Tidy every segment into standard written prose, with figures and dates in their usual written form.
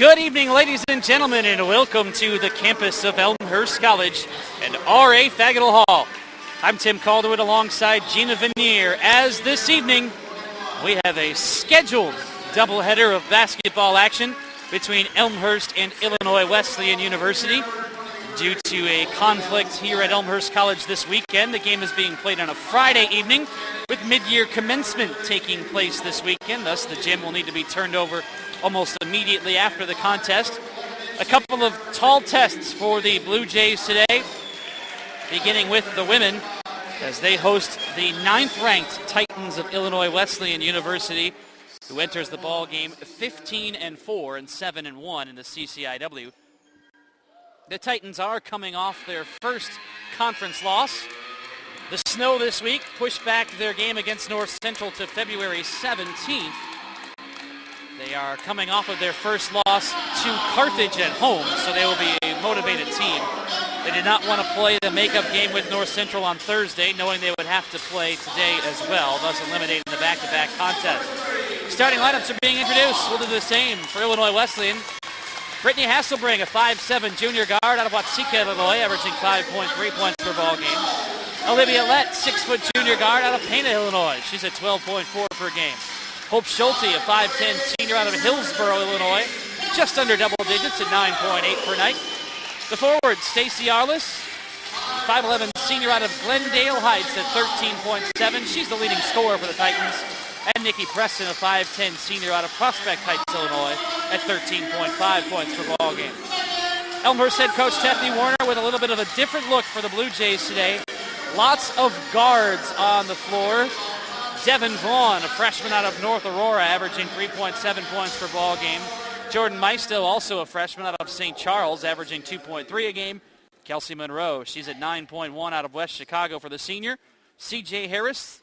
Good evening, ladies and gentlemen, and welcome to the campus of Elmhurst College and R.A. Fagettl Hall. I'm Tim Calderwood alongside Gina Vanier. As this evening, we have a scheduled doubleheader of basketball action between Elmhurst and Illinois Wesleyan University. Due to a conflict here at Elmhurst College this weekend, the game is being played on a Friday evening with mid-year commencement taking place this weekend. Thus, the gym will need to be turned over almost immediately after the contest. A couple of tall tests for the Blue Jays today, beginning with the women as they host the 9th-ranked Titans of Illinois Wesleyan University, who enters the ball game 15-4 and 7-1 in the CCIW. The Titans are coming off their first conference loss. The snow this week pushed back their game against North Central to February 17th. They are coming off of their first loss to Carthage at home, so they will be a motivated team. They did not want to play the makeup game with North Central on Thursday, knowing they would have to play today as well, thus eliminating the back-to-back contest. Starting lineups are being introduced. We'll do the same for Illinois Wesleyan. Brittany Hasselbring, a 5'7" junior guard out of Watseka, Illinois, averaging 5.3 points per ball game. Olivia Lett, 6' junior guard out of Pana, Illinois. She's at 12.4 per game. Hope Schulte, a 5'10" senior out of Hillsboro, Illinois, just under double digits at 9.8 per night. The forward, Stacy Arliss, 5'11" senior out of Glendale Heights at 13.7. She's the leading scorer for the Titans. And Nikki Preston, a 5'10" senior out of Prospect Heights, Illinois, at 13.5 points per ball game. Elmhurst head coach Tiffany Warner with a little bit of a different look for the Blue Jays today. Lots of guards on the floor. Devin Vaughn, a freshman out of North Aurora, averaging 3.7 points per ball game. Jordan Maisto, also a freshman out of St. Charles, averaging 2.3 a game. Kelsey Monroe, she's at 9.1 out of West Chicago for the senior. C.J. Harris,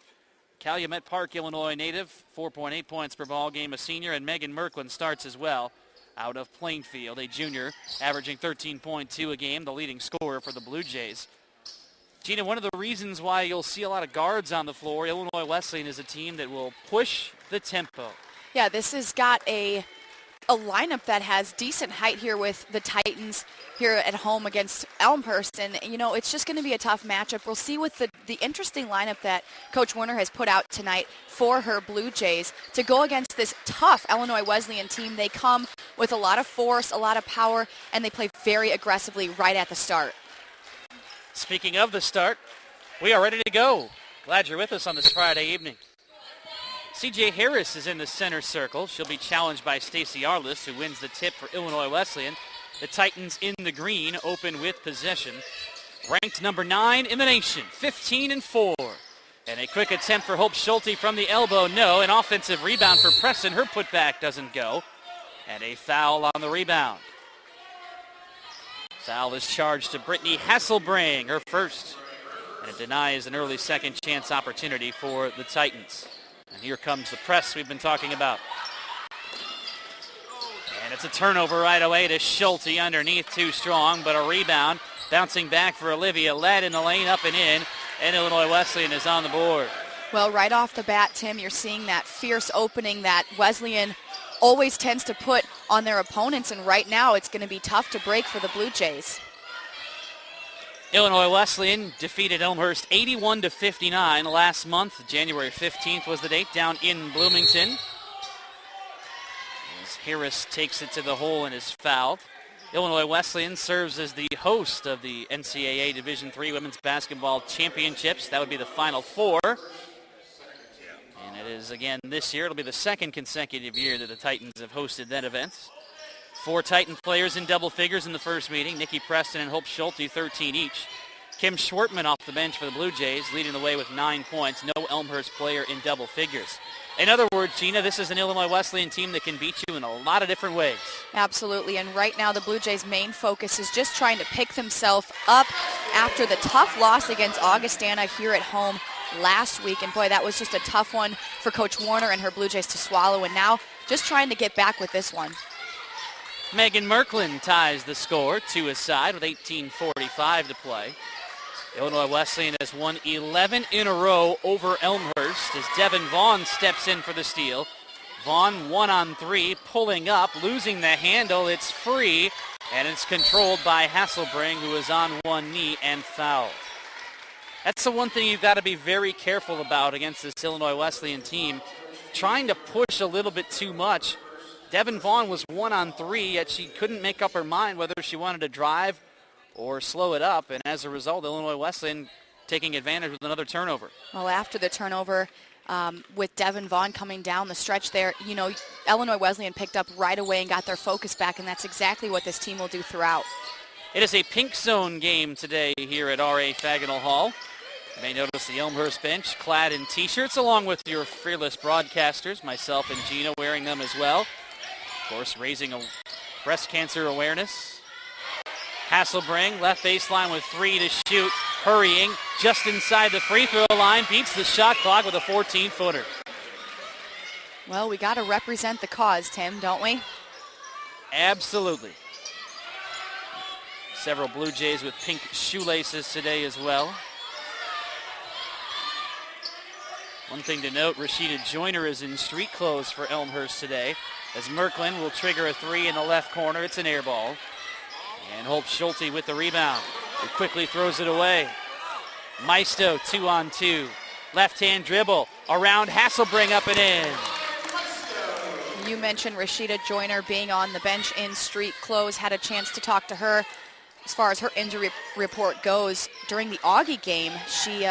Calumet Park, Illinois native, 4.8 points per ball game, a senior. And Megan Merklin starts as well out of Plainfield, a junior, averaging 13.2 a game, the leading scorer for the Blue Jays. Gina, one of the reasons why you'll see a lot of guards on the floor, Illinois Wesleyan is a team that will push the tempo. Yeah, this has got a lineup that has decent height here with the Titans here at home against Elmhurst. And, you know, it's just going to be a tough matchup. We'll see with the interesting lineup that Coach Warner has put out tonight for her Blue Jays to go against this tough Illinois Wesleyan team. They come with a lot of force, a lot of power, and they play very aggressively right at the start. Speaking of the start, we are ready to go. Glad you're with us on this Friday evening. C.J. Harris is in the center circle. She'll be challenged by Stacy Arliss, who wins the tip for Illinois Wesleyan. The Titans in the green open with possession. Ranked number 9 in the nation, 15-4. And a quick attempt for Hope Schulte from the elbow, no. An offensive rebound for Preston. Her putback doesn't go. And a foul on the rebound. Foul is charged to Brittany Hasselbring, her first. And it denies an early second chance opportunity for the Titans. And here comes the press we've been talking about. And it's a turnover right away to Schulte underneath, too strong, but a rebound. Bouncing back for Olivia Lett in the lane, up and in. And Illinois Wesleyan is on the board. Well, right off the bat, Tim, you're seeing that fierce opening that Wesleyan always tends to put on their opponents, and right now it's going to be tough to break for the Blue Jays. Illinois Wesleyan defeated Elmhurst 81-59 last month. January 15th was the date down in Bloomington. As Harris takes it to the hole and is fouled. Illinois Wesleyan serves as the host of the NCAA Division III Women's Basketball Championships. That would be the Final Four. And it is again this year. It'll be the second consecutive year that the Titans have hosted that event. 4 Titan players in double figures in the first meeting. Nikki Preston and Hope Schulte, 13 each. Kim Schwartman off the bench for the Blue Jays, leading the way with 9 points. No Elmhurst player in double figures. In other words, Gina, this is an Illinois Wesleyan team that can beat you in a lot of different ways. Absolutely, and right now the Blue Jays' main focus is just trying to pick themselves up after the tough loss against Augustana here at home last week. And boy, that was just a tough one for Coach Warner and her Blue Jays to swallow, and now just trying to get back with this one. Megan Merklin ties the score, 2 aside with 18:45 to play. Illinois Wesleyan has won 11 in a row over Elmhurst as Devin Vaughn steps in for the steal. Vaughn 1-on-3, pulling up, losing the handle. It's free, and it's controlled by Hasselbring, who is on one knee and fouled. That's the one thing you've got to be very careful about against this Illinois Wesleyan team. Trying to push a little bit too much. Devin Vaughn was 1-on-3, yet she couldn't make up her mind whether she wanted to drive or slow it up, and as a result, Illinois Wesleyan taking advantage with another turnover. Well, after the turnover, with Devin Vaughn coming down the stretch there, Illinois Wesleyan picked up right away and got their focus back, and that's exactly what this team will do throughout. It is a pink zone game today here at R.A. Faginal Hall. You may notice the Elmhurst bench clad in T-shirts, along with your fearless broadcasters, myself and Gina, wearing them as well. Of course, raising a breast cancer awareness. Hasselbring, left baseline with 3 to shoot, hurrying just inside the free throw line, beats the shot clock with a 14-footer. Well, we got to represent the cause, Tim, don't we? Absolutely. Several Blue Jays with pink shoelaces today as well. One thing to note, Rashida Joyner is in street clothes for Elmhurst today, as Merklin will trigger a 3 in the left corner. It's an air ball. And Hope Schulte with the rebound. He quickly throws it away. Maisto 2-on-2. Left-hand dribble around Hasselbring, up and in. You mentioned Rashida Joyner being on the bench in street clothes. Had a chance to talk to her as far as her injury report goes. During the Augie game, she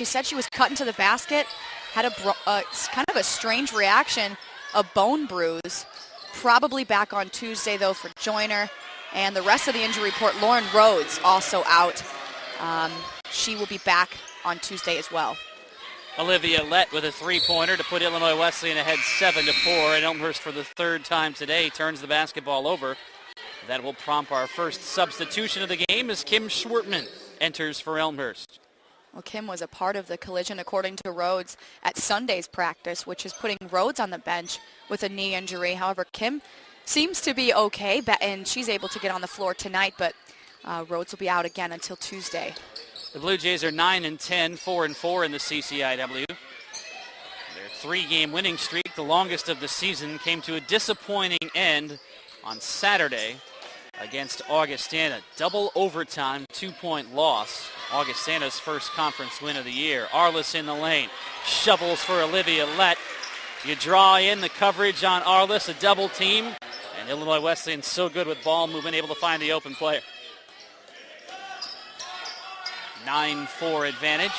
said she was cut into the basket, had kind of a strange reaction, a bone bruise. Probably back on Tuesday, though, for Joyner. And the rest of the injury report, Lauren Rhodes also out. She will be back on Tuesday as well. Olivia Lett with a three-pointer to put Illinois Wesleyan ahead 7-4. And Elmhurst, for the third time today, turns the basketball over. That will prompt our first substitution of the game as Kim Schwartman enters for Elmhurst. Well, Kim was a part of the collision, according to Rhodes, at Sunday's practice, which is putting Rhodes on the bench with a knee injury. However, Kim seems to be okay, and she's able to get on the floor tonight, but Rhodes will be out again until Tuesday. The Blue Jays are 9-10, 4-4 in the CCIW. Their three-game winning streak, the longest of the season, came to a disappointing end on Saturday against Augustana. Double overtime, 2-point loss. Augustana's first conference win of the year. Arliss in the lane, shovels for Olivia Lett. You draw in the coverage on Arliss, a double team, and Illinois Wesleyan so good with ball movement, able to find the open player. 9-4 advantage.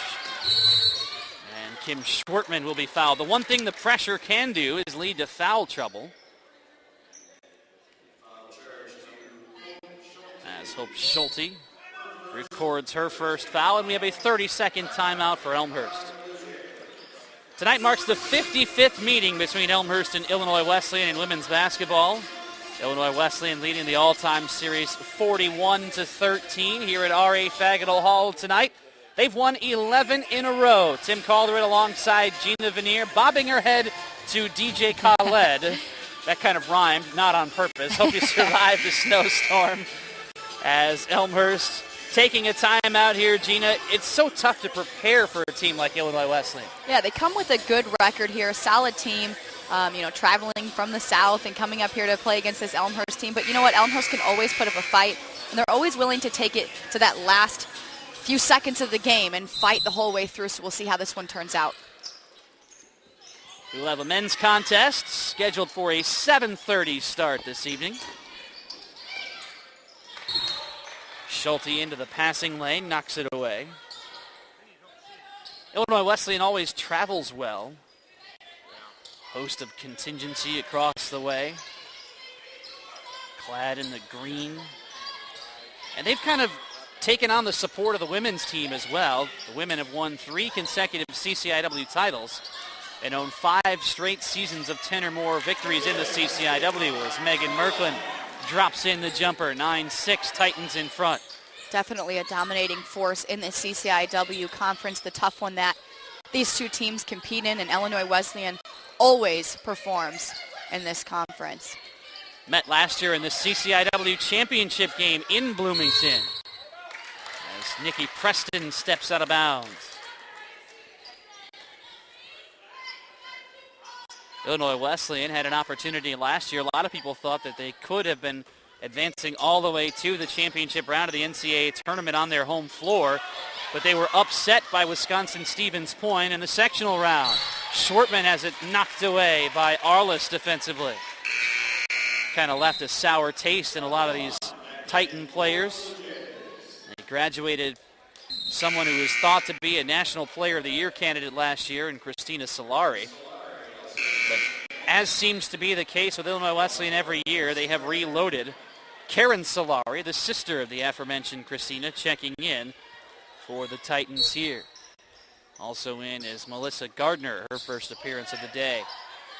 And Kim Schwartman will be fouled. The one thing the pressure can do is lead to foul trouble. As Hope Schulte records her first foul, and we have a 30-second timeout for Elmhurst. Tonight marks the 55th meeting between Elmhurst and Illinois Wesleyan in women's basketball. Illinois Wesleyan leading the all-time series 41-13 here at R.A. Faginal Hall tonight. They've won 11 in a row. Tim Calderon alongside Gina Veneer, bobbing her head to DJ Khaled. That kind of rhymed, not on purpose. Hope you survived the snowstorm. As Elmhurst taking a timeout here, Gina. It's so tough to prepare for a team like Illinois Wesleyan. Yeah, they come with a good record here, a solid team, traveling from the south and coming up here to play against this Elmhurst team. But you know what? Elmhurst can always put up a fight, and they're always willing to take it to that last few seconds of the game and fight the whole way through, so we'll see how this one turns out. We'll have a men's contest scheduled for a 7:30 start this evening. Schulte into the passing lane, knocks it away. Illinois Wesleyan always travels well. Host of contingency across the way. Clad in the green. And they've kind of taken on the support of the women's team as well. The women have won 3 consecutive CCIW titles and own 5 straight seasons of 10 or more victories in the CCIW as Megan Merklin drops in the jumper. 9-6 Titans in front. Definitely a dominating force in the CCIW conference, the tough one that these two teams compete in, and Illinois Wesleyan always performs in this conference. Met last year in the CCIW championship game in Bloomington as Nikki Preston steps out of bounds. Illinois Wesleyan had an opportunity last year. A lot of people thought that they could have been advancing all the way to the championship round of the NCAA tournament on their home floor, but they were upset by Wisconsin-Stevens Point in the sectional round. Schwartman has it knocked away by Arliss defensively. Kind of left a sour taste in a lot of these Titan players. They graduated someone who was thought to be a National Player of the Year candidate last year in Christina Solari. But as seems to be the case with Illinois Wesleyan every year, they have reloaded. Karen Solari, the sister of the aforementioned Christina, checking in for the Titans here. Also in is Melissa Gardner, her first appearance of the day.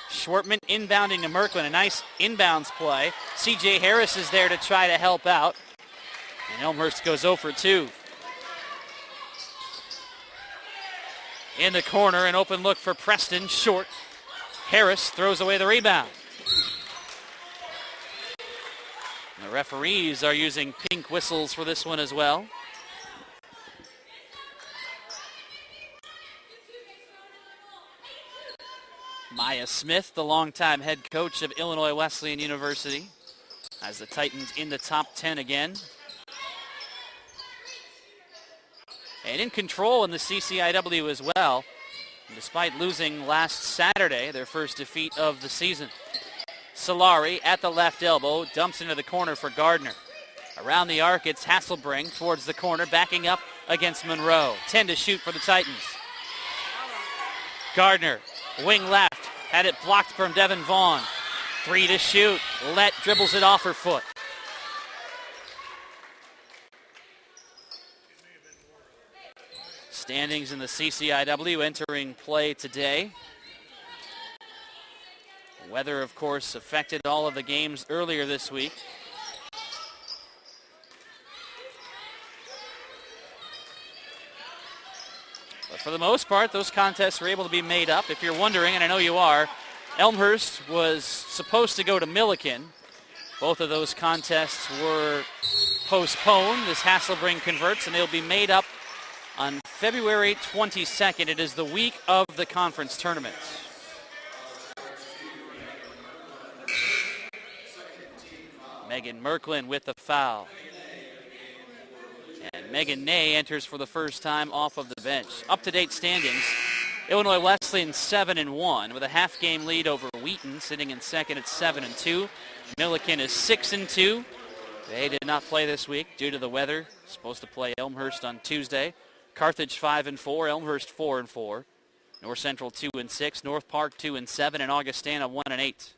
Schwartman inbounding to Merklin, a nice inbounds play. C.J. Harris is there to try to help out. And Elmhurst goes 0 for 2. In the corner, an open look for Preston, short. Harris throws away the rebound. And the referees are using pink whistles for this one as well. Maya Smith, the longtime head coach of Illinois Wesleyan University, has the Titans in the top 10 again. And in control in the CCIW as well, despite losing last Saturday, their first defeat of the season. Solari at the left elbow, dumps into the corner for Gardner. Around the arc, it's Hasselbring towards the corner, backing up against Monroe. 10 to shoot for the Titans. Gardner, wing left, had it blocked from Devin Vaughn. 3 to shoot. Lett dribbles it off her foot. Standings in the CCIW entering play today. Weather, of course, affected all of the games earlier this week. But for the most part, those contests were able to be made up. If you're wondering, and I know you are, Elmhurst was supposed to go to Milliken. Both of those contests were postponed. This Hasselbring converts, and they'll be made up on February 22nd. It is the week of the conference tournaments. Megan Merklin with the foul. And Megan Ney enters for the first time off of the bench. Up-to-date standings, Illinois Wesleyan 7-1 with a half-game lead over Wheaton, sitting in second at 7-2. Milliken is 6-2. They did not play this week due to the weather. Supposed to play Elmhurst on Tuesday. Carthage 5-4, Elmhurst 4-4. North Central 2-6, North Park 2-7, and Augustana 1-8.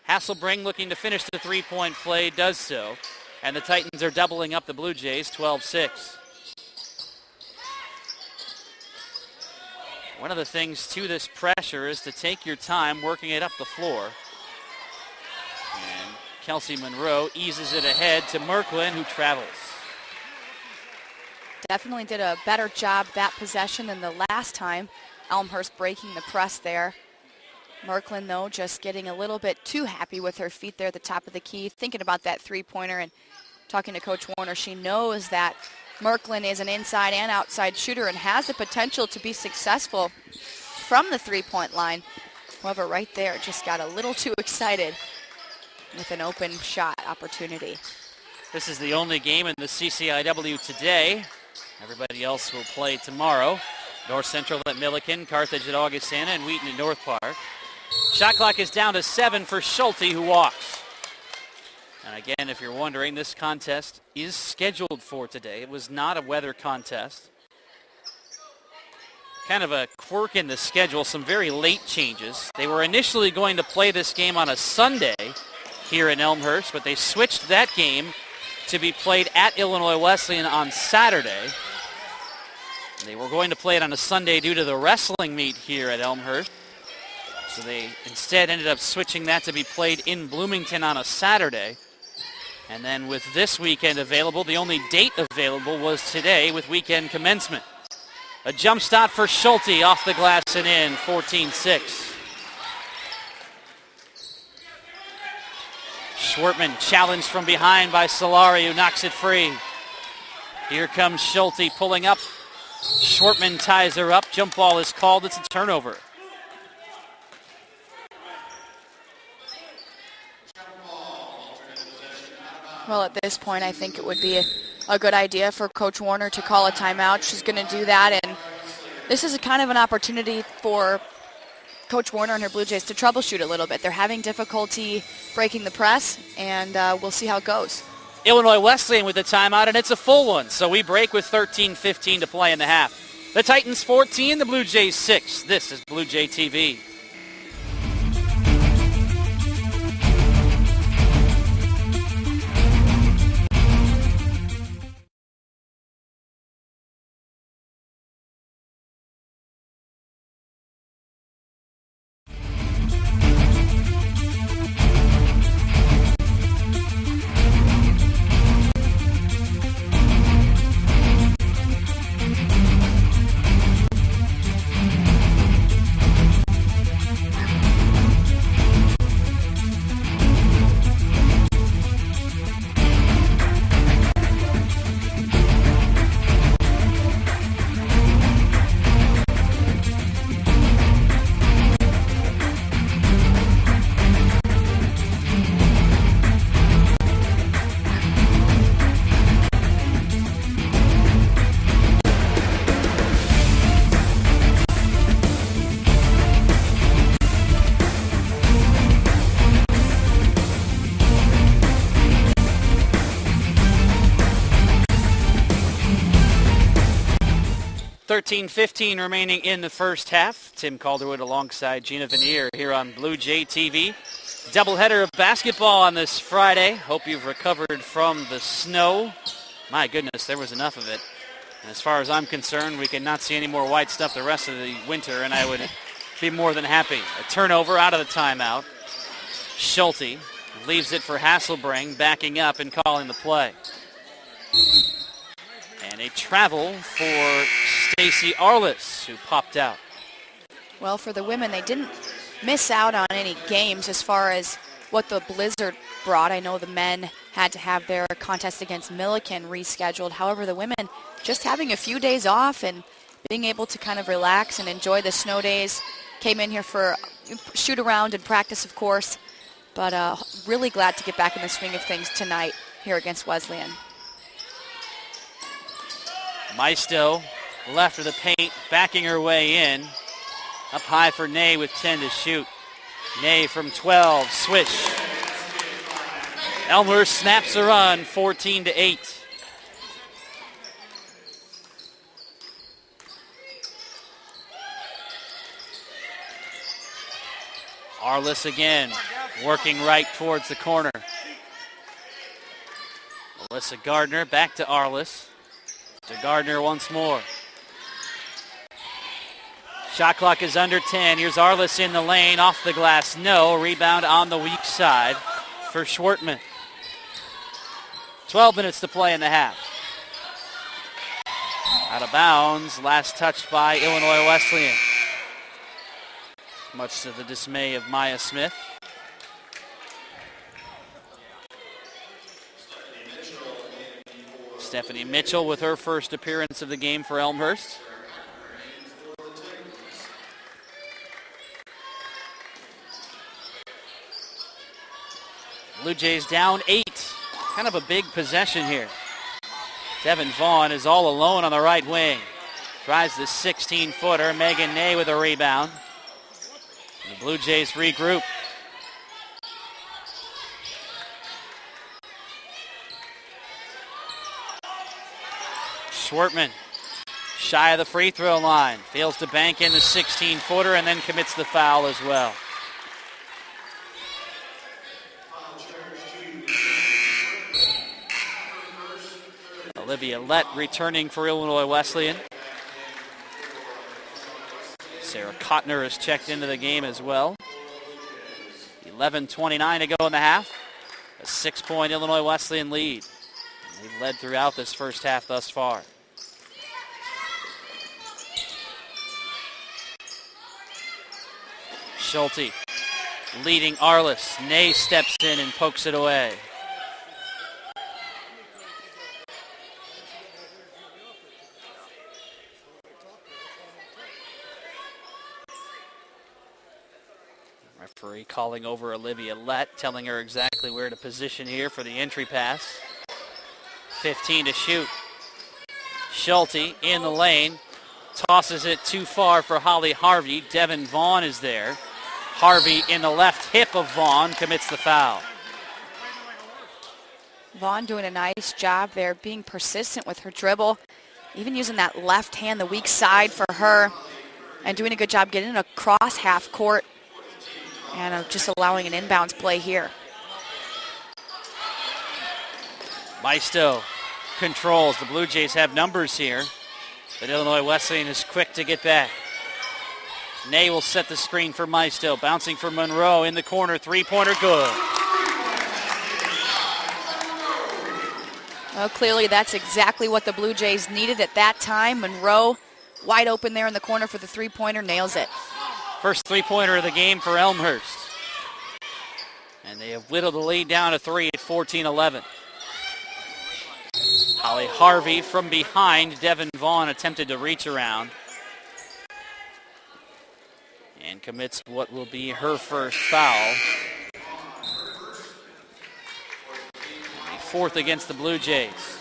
Hasselbring looking to finish the three-point play, does so. And the Titans are doubling up the Blue Jays, 12-6. One of the things to this pressure is to take your time working it up the floor. And Kelsey Monroe eases it ahead to Merklin, who travels. Definitely did a better job that possession than the last time. Elmhurst breaking the press there. Merklin, though, just getting a little bit too happy with her feet there at the top of the key, thinking about that three-pointer and talking to Coach Warner. She knows that Merklin is an inside and outside shooter and has the potential to be successful from the three-point line. However, right there, just got a little too excited with an open shot opportunity. This is the only game in the CCIW today. Everybody else will play tomorrow. North Central at Milliken, Carthage at Augustana, and Wheaton at North Park. Shot clock is down to 7 for Schulte, who walks. And again, if you're wondering, this contest is scheduled for today. It was not a weather contest. Kind of a quirk in the schedule, some very late changes. They were initially going to play this game on a Sunday here in Elmhurst, but they switched that game to be played at Illinois Wesleyan on Saturday. They were going to play it on a Sunday due to the wrestling meet here at Elmhurst. So they instead ended up switching that to be played in Bloomington on a Saturday. And then with this weekend available, the only date available was today with weekend commencement. A jump shot for Schulte off the glass and in, 14-6. Schwartman challenged from behind by Solari, who knocks it free. Here comes Schulte pulling up. Schwartman ties her up. Jump ball is called. It's a turnover. Well, at this point, I think it would be a good idea for Coach Warner to call a timeout. She's going to do that, and this is a kind of an opportunity for Coach Warner and her Blue Jays to troubleshoot a little bit. They're having difficulty breaking the press, and we'll see how it goes. Illinois Wesleyan with the timeout, and it's a full one. So we break with 13:15 to play in the half. The Titans 14, the Blue Jays 6. This is Blue Jay TV. $13:15 remaining in the first half. Tim Calderwood alongside Gina Vanier here on Blue Jay TV. Doubleheader of basketball on this Friday. Hope you've recovered from the snow. My goodness, there was enough of it. And as far as I'm concerned, we can not see any more white stuff the rest of the winter, and I would be more than happy. A turnover out of the timeout. Schulte leaves it for Hasselbring, backing up and calling the play. And a travel for Stacy Arliss, who popped out. Well, for the women, they didn't miss out on any games as far as what the blizzard brought. I know the men had to have their contest against Milliken rescheduled. However, the women just having a few days off and being able to kind of relax and enjoy the snow days. Came in here for shoot around and practice, of course, but really glad to get back in the swing of things tonight here against Wesleyan. Maisto, left of the paint, backing her way in. Up high for Ney with 10 to shoot. Ney from 12, swish. Elmhurst snaps a run, 14-8. Arliss again, working right towards the corner. Alyssa Gardner back to Arliss. To Gardner once more. Shot clock is under 10. Here's Arliss in the lane, off the glass. No. Rebound on the weak side for Schwartman. 12 minutes to play in the half. Out of bounds. Last touched by Illinois Wesleyan. Much to the dismay of Maya Smith. Stephanie Mitchell with her first appearance of the game for Elmhurst. Blue Jays down 8. Kind of a big possession here. Devin Vaughn is all alone on the right wing. Tries the 16-footer. Megan Ney with a rebound. The Blue Jays regroup. Schwartman, shy of the free throw line. Fails to bank in the 16-footer and then commits the foul as well. Olivia Lett returning for Illinois Wesleyan. Sarah Kottner has checked into the game as well. 11:29 to go in the half. A 6-point Illinois Wesleyan lead. They've led throughout this first half thus far. Schulte leading Arliss. Ney steps in and pokes it away. Referee calling over Olivia Lett, telling her exactly where to position here for the entry pass. 15 to shoot. Schulte in the lane. Tosses it too far for Holly Harvey. Devin Vaughn is there. Harvey in the left hip of Vaughn commits the foul. Vaughn doing a nice job there, being persistent with her dribble, even using that left hand, the weak side for her, and doing a good job getting across half court and just allowing an inbounds play here. Maisto controls. The Blue Jays have numbers here, but Illinois Wesleyan is quick to get back. Ney will set the screen for Maisto. Bouncing for Monroe in the corner. Three-pointer good. Well, clearly that's exactly what the Blue Jays needed at that time. Monroe wide open there in the corner for the three-pointer, nails it. First three-pointer of the game for Elmhurst. And they have whittled the lead down to 3 at 14-11. Holly Harvey from behind. Devin Vaughn attempted to reach around. And commits what will be her first foul. Fourth against the Blue Jays.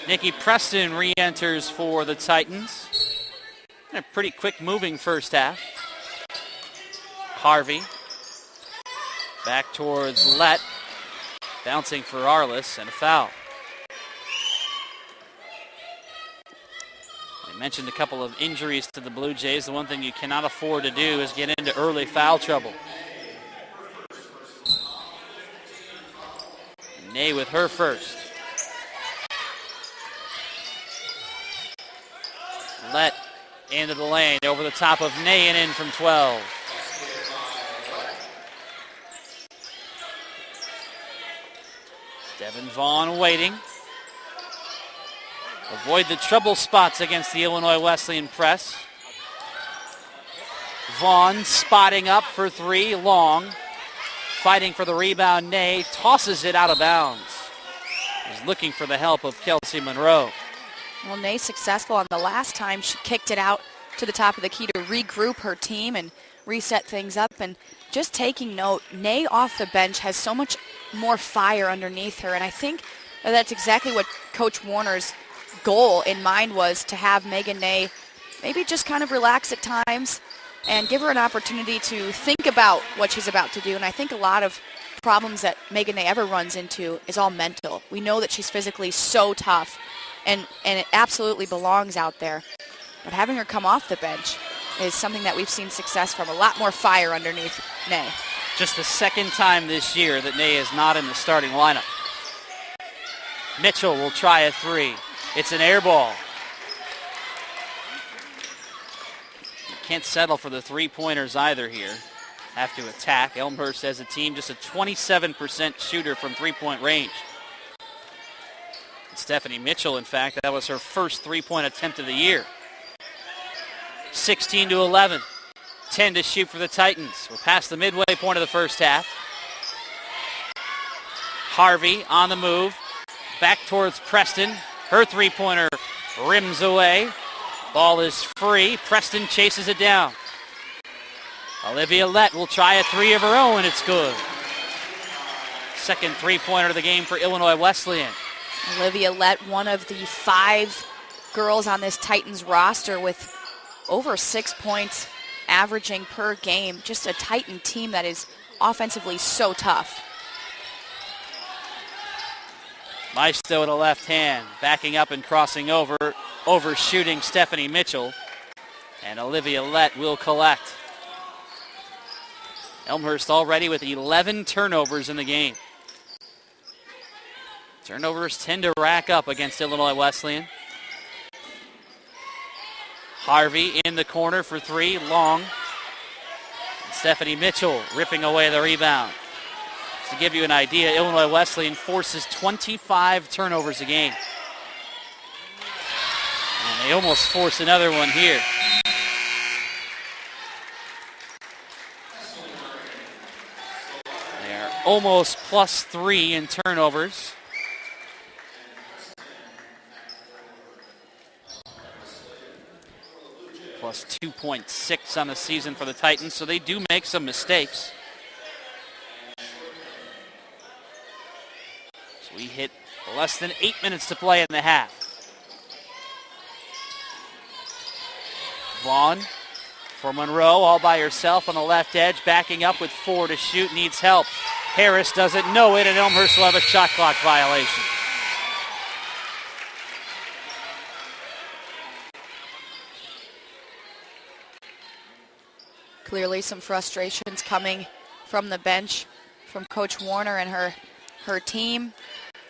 Nikki Preston re-enters for the Titans. A pretty quick moving first half. Harvey back towards Lett. Bouncing for Arliss and a foul. I mentioned a couple of injuries to the Blue Jays. The one thing you cannot afford to do is get into early foul trouble. Ney with her first. Lett into the lane, over the top of Ney and in from 12. Devin Vaughn waiting. Avoid the trouble spots against the Illinois Wesleyan press. Vaughn spotting up for three, long. Fighting for the rebound, Ney tosses it out of bounds. Is looking for the help of Kelsey Monroe. Well, Ney successful on the last time. She kicked it out to the top of the key to regroup her team and reset things up. And just taking note, Ney off the bench has so much more fire underneath her. And I think that's exactly what Coach Warner's goal in mind was, to have Megan Ney maybe just kind of relax at times and give her an opportunity to think about what she's about to do. And I think a lot of problems that Megan Ney ever runs into is all mental. We know that she's physically so tough, and it absolutely belongs out there. But having her come off the bench is something that we've seen success from. A lot more fire underneath Ney. Just the second time this year that Ney is not in the starting lineup. Mitchell will try a three. It's an air ball. Can't settle for the three-pointers either here. Have to attack. Elmhurst as a team just a 27% shooter from three-point range. Stephanie Mitchell, in fact, that was her first three-point attempt of the year. 16-11. 10 to shoot for the Titans. We're past the midway point of the first half. Harvey on the move. Back towards Preston. Her three-pointer rims away. Ball is free. Preston chases it down. Olivia Lett will try a three of her own. It's good. Second three-pointer of the game for Illinois Wesleyan. Olivia Lett, one of the 5 girls on this Titans roster with over 6 points averaging per game. Just a Titan team that is offensively so tough. Maisto in the left hand, backing up and crossing over, overshooting Stephanie Mitchell. And Olivia Lett will collect. Elmhurst already with 11 turnovers in the game. Turnovers tend to rack up against Illinois Wesleyan. Harvey in the corner for three, long. And Stephanie Mitchell ripping away the rebound. To give you an idea, Illinois Wesleyan forces 25 turnovers a game. And they almost force another one here. They are almost +3 in turnovers. plus 2.6 on the season for the Titans, so they do make some mistakes. So we hit less than 8 minutes to play in the half. Vaughn for Monroe, all by herself on the left edge, backing up with 4 to shoot, needs help. Harris doesn't know it, and Elmhurst will have a shot clock violation. Clearly some frustrations coming from the bench, from Coach Warner and her team.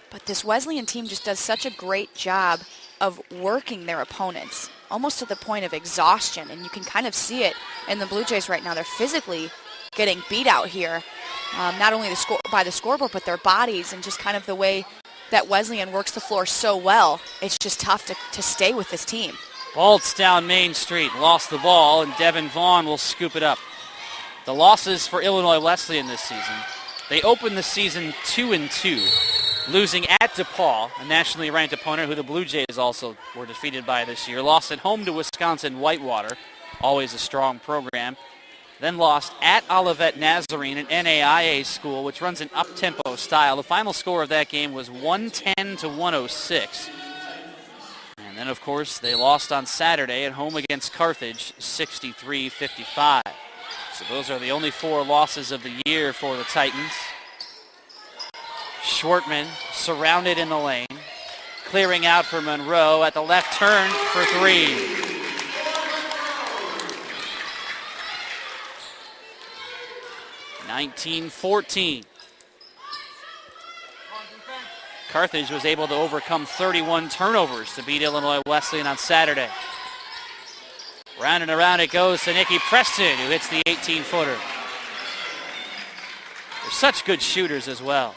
But this Wesleyan team just does such a great job of working their opponents, almost to the point of exhaustion. And you can kind of see it in the Blue Jays right now. They're physically getting beat out here, not only by the scoreboard, but their bodies and just kind of the way that Wesleyan works the floor so well. It's just tough to stay with this team. Bolts down Main Street, lost the ball, and Devin Vaughn will scoop it up. The losses for Illinois Wesleyan this season. They opened the season 2-2, losing at DePaul, a nationally ranked opponent who the Blue Jays also were defeated by this year. Lost at home to Wisconsin Whitewater, always a strong program. Then lost at Olivet Nazarene, an NAIA school, which runs an up-tempo style. The final score of that game was 110-106. And then, of course, they lost on Saturday at home against Carthage, 63-55. So those are the only 4 losses of the year for the Titans. Schwartman surrounded in the lane, clearing out for Monroe at the left turn for 3. (19-14). Carthage was able to overcome 31 turnovers to beat Illinois Wesleyan on Saturday. Round and around it goes to Nikki Preston, who hits the 18-footer. They're such good shooters as well.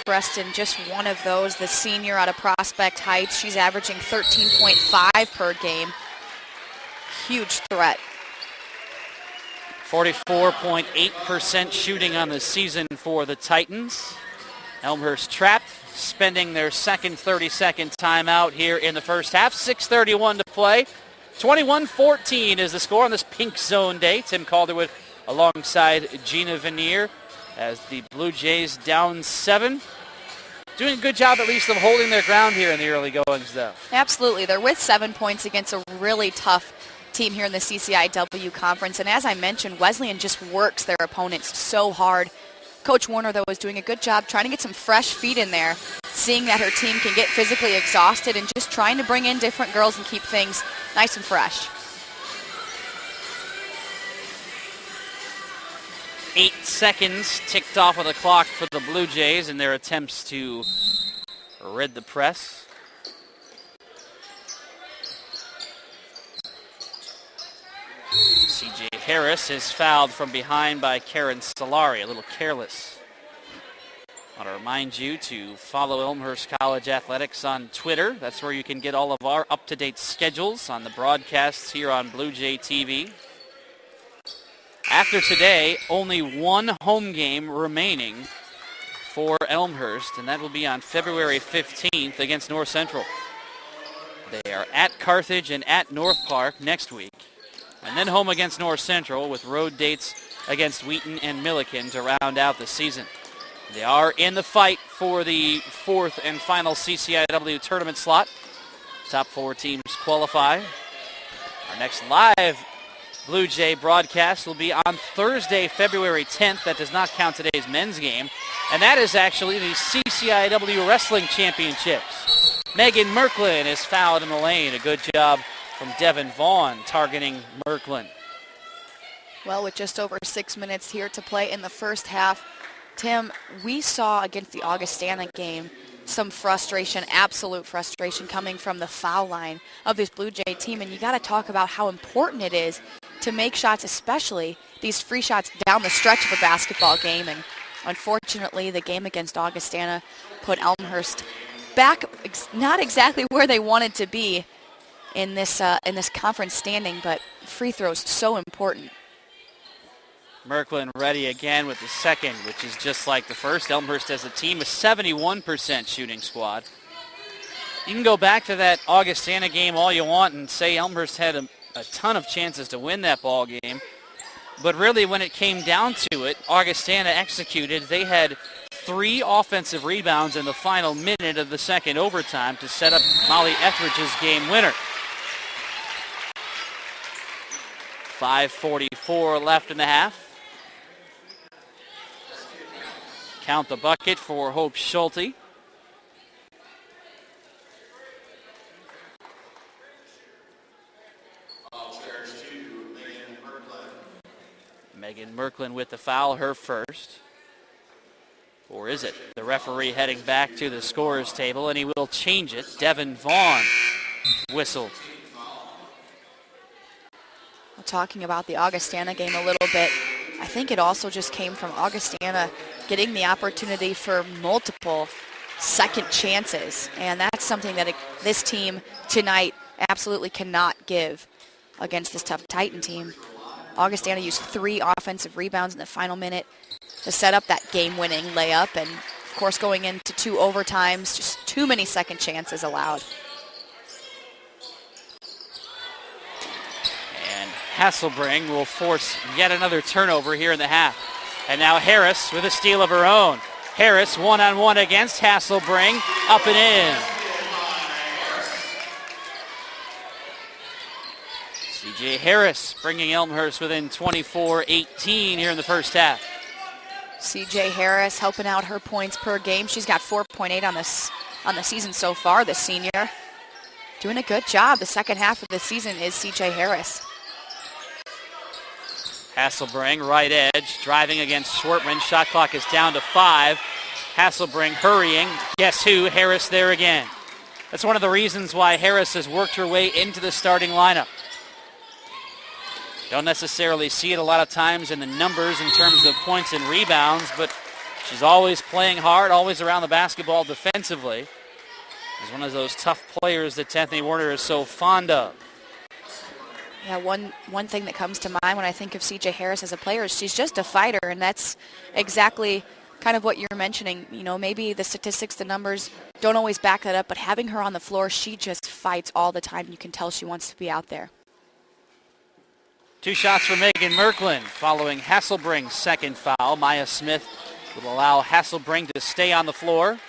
Preston, just one of those, the senior out of Prospect Heights. She's averaging 13.5 per game. Huge threat. 44.8% shooting on the season for the Titans. Elmhurst trapped, spending their second 30-second timeout here in the first half. 6:31 to play. 21-14 is the score on this Pink Zone day. Tim Calderwood alongside Gina Vanier as the Blue Jays down 7. Doing a good job at least of holding their ground here in the early goings, though. Absolutely. They're with 7 points against a really tough team here in the CCIW conference. And as I mentioned, Wesleyan just works their opponents so hard. Coach Warner, though, is doing a good job trying to get some fresh feet in there, seeing that her team can get physically exhausted and just trying to bring in different girls and keep things nice and fresh. 8 seconds ticked off of the clock for the Blue Jays in their attempts to rid the press. C.J. Harris is fouled from behind by Karen Solari, a little careless. I want to remind you to follow Elmhurst College Athletics on Twitter. That's where you can get all of our up-to-date schedules on the broadcasts here on Blue Jay TV. After today, only one home game remaining for Elmhurst, and that will be on February 15th against North Central. They are at Carthage and at North Park next week, and then home against North Central with road dates against Wheaton and Milliken to round out the season. They are in the fight for the 4th and final CCIW tournament slot. Top 4 teams qualify. Our next live Blue Jay broadcast will be on Thursday, February 10th. That does not count today's men's game. And that is actually the CCIW Wrestling Championships. Megan Merklin is fouled in the lane. A good job from Devin Vaughn targeting Merklin. Well, with just over 6 minutes here to play in the first half, Tim, we saw against the Augustana game some frustration, absolute frustration coming from the foul line of this Blue Jay team. And you got to talk about how important it is to make shots, especially these free shots down the stretch of a basketball game. And unfortunately, the game against Augustana put Elmhurst back not exactly where they wanted to be in this conference standing, but free throws so important. Merklin ready again with the second, which is just like the first. Elmhurst as a team, a 71% shooting squad. You can go back to that Augustana game all you want and say Elmhurst had a a ton of chances to win that ball game. But really, when it came down to it, Augustana executed. They had 3 offensive rebounds in the final minute of the second overtime to set up Molly Etheridge's game winner. 5:44 left in the half. Count the bucket for Hope Schulte. Megan Merklin with the foul, her first. Or is it? The referee heading back to the scorer's table, and he will change it. Devin Vaughn whistled. Well, talking about the Augustana game a little bit, I think it also just came from Augustana getting the opportunity for multiple second chances, and that's something that this team tonight absolutely cannot give against this tough Titan team. Augustana used 3 offensive rebounds in the final minute to set up that game-winning layup, and of course going into 2 overtimes, just too many second chances allowed. And Hasselbring will force yet another turnover here in the half. And now Harris with a steal of her own. Harris one-on-one against Hasselbring, up and in. C.J. Harris bringing Elmhurst within 24-18 here in the first half. C.J. Harris helping out her points per game. She's got 4.8 on the season so far, the senior. Doing a good job. The second half of the season is C.J. Harris. Hasselbring, right edge, driving against Schwartman. Shot clock is down to 5. Hasselbring hurrying. Guess who? Harris there again. That's one of the reasons why Harris has worked her way into the starting lineup. Don't necessarily see it a lot of times in the numbers in terms of points and rebounds, but she's always playing hard, always around the basketball defensively. She's one of those tough players that Anthony Warner is so fond of. Yeah, one thing that comes to mind when I think of C.J. Harris as a player is she's just a fighter, and that's exactly kind of what you're mentioning. You know, maybe the statistics, the numbers don't always back that up, but having her on the floor, she just fights all the time. You can tell she wants to be out there. 2 shots for Megan Merklin following Hasselbring's second foul. Maya Smith will allow Hasselbring to stay on the floor.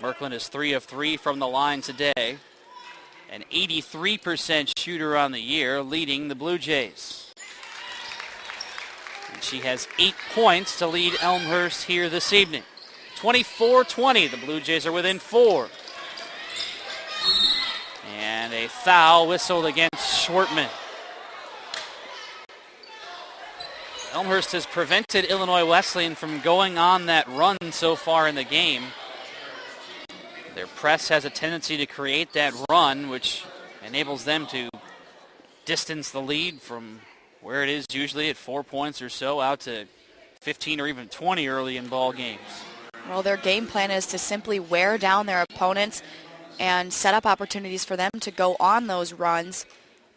Merklin is 3 of 3 from the line today. An 83% shooter on the year, leading the Blue Jays. And she has 8 points to lead Elmhurst here this evening. 24-20, the Blue Jays are within 4. And a foul whistled against Schwartman. Elmhurst has prevented Illinois Wesleyan from going on that run so far in the game. Their press has a tendency to create that run, which enables them to distance the lead from where it is usually at 4 points or so out to 15 or even 20 early in ball games. Well, their game plan is to simply wear down their opponents and set up opportunities for them to go on those runs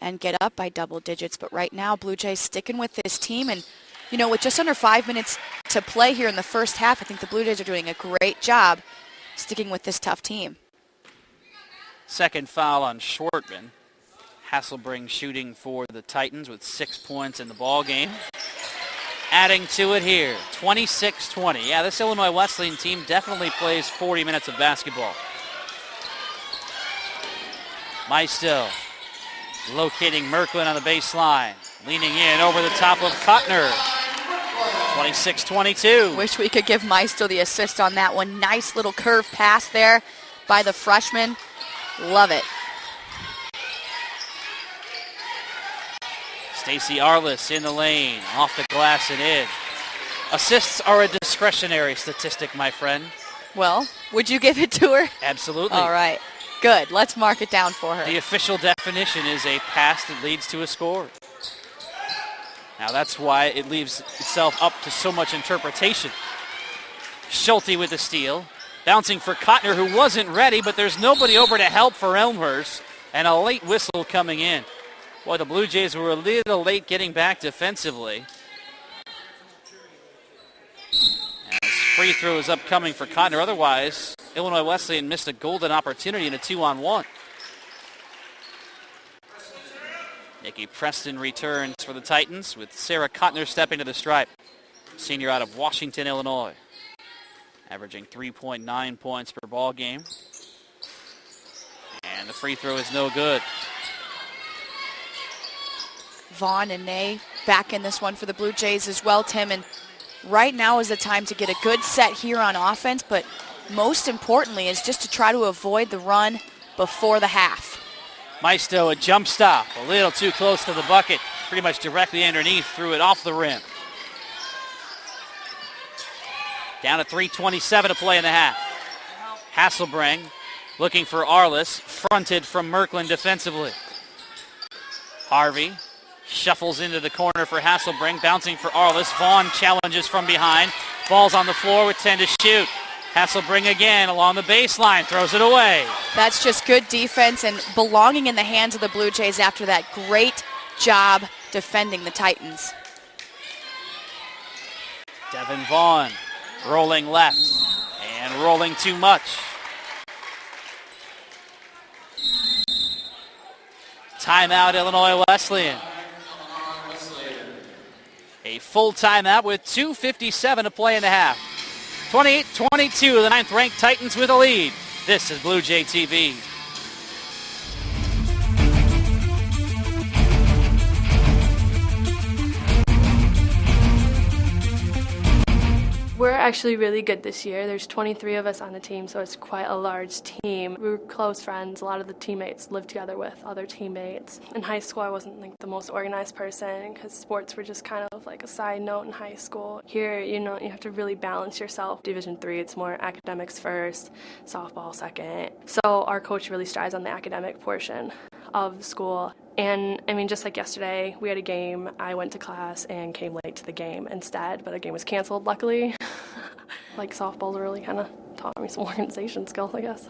and get up by double digits. But right now, Blue Jays sticking with this team, and you know, with just under 5 minutes to play here in the first half, I think the Blue Jays are doing a great job sticking with this tough team. Second foul on Schwartman. Hasselbring shooting for the Titans with 6 points in the ball game. Adding to it here, 26-20. Yeah, this Illinois Wesleyan team definitely plays 40 minutes of basketball. Maisto locating Merklin on the baseline. Leaning in over the top of Kuttner. 26-22. Wish we could give Maisto the assist on that one. Nice little curve pass there by the freshman. Love it. Stacy Arliss in the lane, off the glass and in. Assists are a discretionary statistic, my friend. Well, would you give it to her? Absolutely. All right. Good. Let's mark it down for her. The official definition is a pass that leads to a score. Now that's why it leaves itself up to so much interpretation. Schulte with the steal. Bouncing for Kuttner, who wasn't ready, but there's nobody over to help for Elmhurst. And a late whistle coming in. Boy, the Blue Jays were a little late getting back defensively. As free throw is upcoming for Kuttner. Otherwise, Illinois Wesleyan missed a golden opportunity in a 2-on-1. Nikki Preston returns for the Titans with Sarah Kottner stepping to the stripe. Senior out of Washington, Illinois. Averaging 3.9 points per ball game. And the free throw is no good. Vaughn and Ney back in this one for the Blue Jays as well, Tim. And right now is the time to get a good set here on offense, but most importantly is just to try to avoid the run before the half. Maisto, a jump stop, a little too close to the bucket, pretty much directly underneath, threw it off the rim. Down to 3:27 to play in the half. Hasselbring looking for Arliss, fronted from Merklin defensively. Harvey shuffles into the corner for Hasselbring, bouncing for Arliss. Vaughn challenges from behind. Ball's on the floor with 10 to shoot. Hasselbring again along the baseline, throws it away. That's just good defense and belonging in the hands of the Blue Jays after that great job defending the Titans. Devin Vaughn rolling left and rolling too much. Timeout, Illinois Wesleyan. A full timeout with 2:57 to play in the half. 28-22, the 9th-ranked Titans with a lead. This is Blue Jay TV. We're actually really good this year. There's 23 of us on the team, so it's quite a large team. We were close friends. A lot of the teammates lived together with other teammates. In high school, I wasn't like the most organized person because sports were just kind of like a side note in high school. Here, you have to really balance yourself. Division III, it's more academics first, softball second. So our coach really strives on the academic portion of school. And I mean, just like yesterday, we had a game. I went to class and came late to the game instead, but the game was canceled, luckily. Like softball really kind of taught me some organization skills, I guess.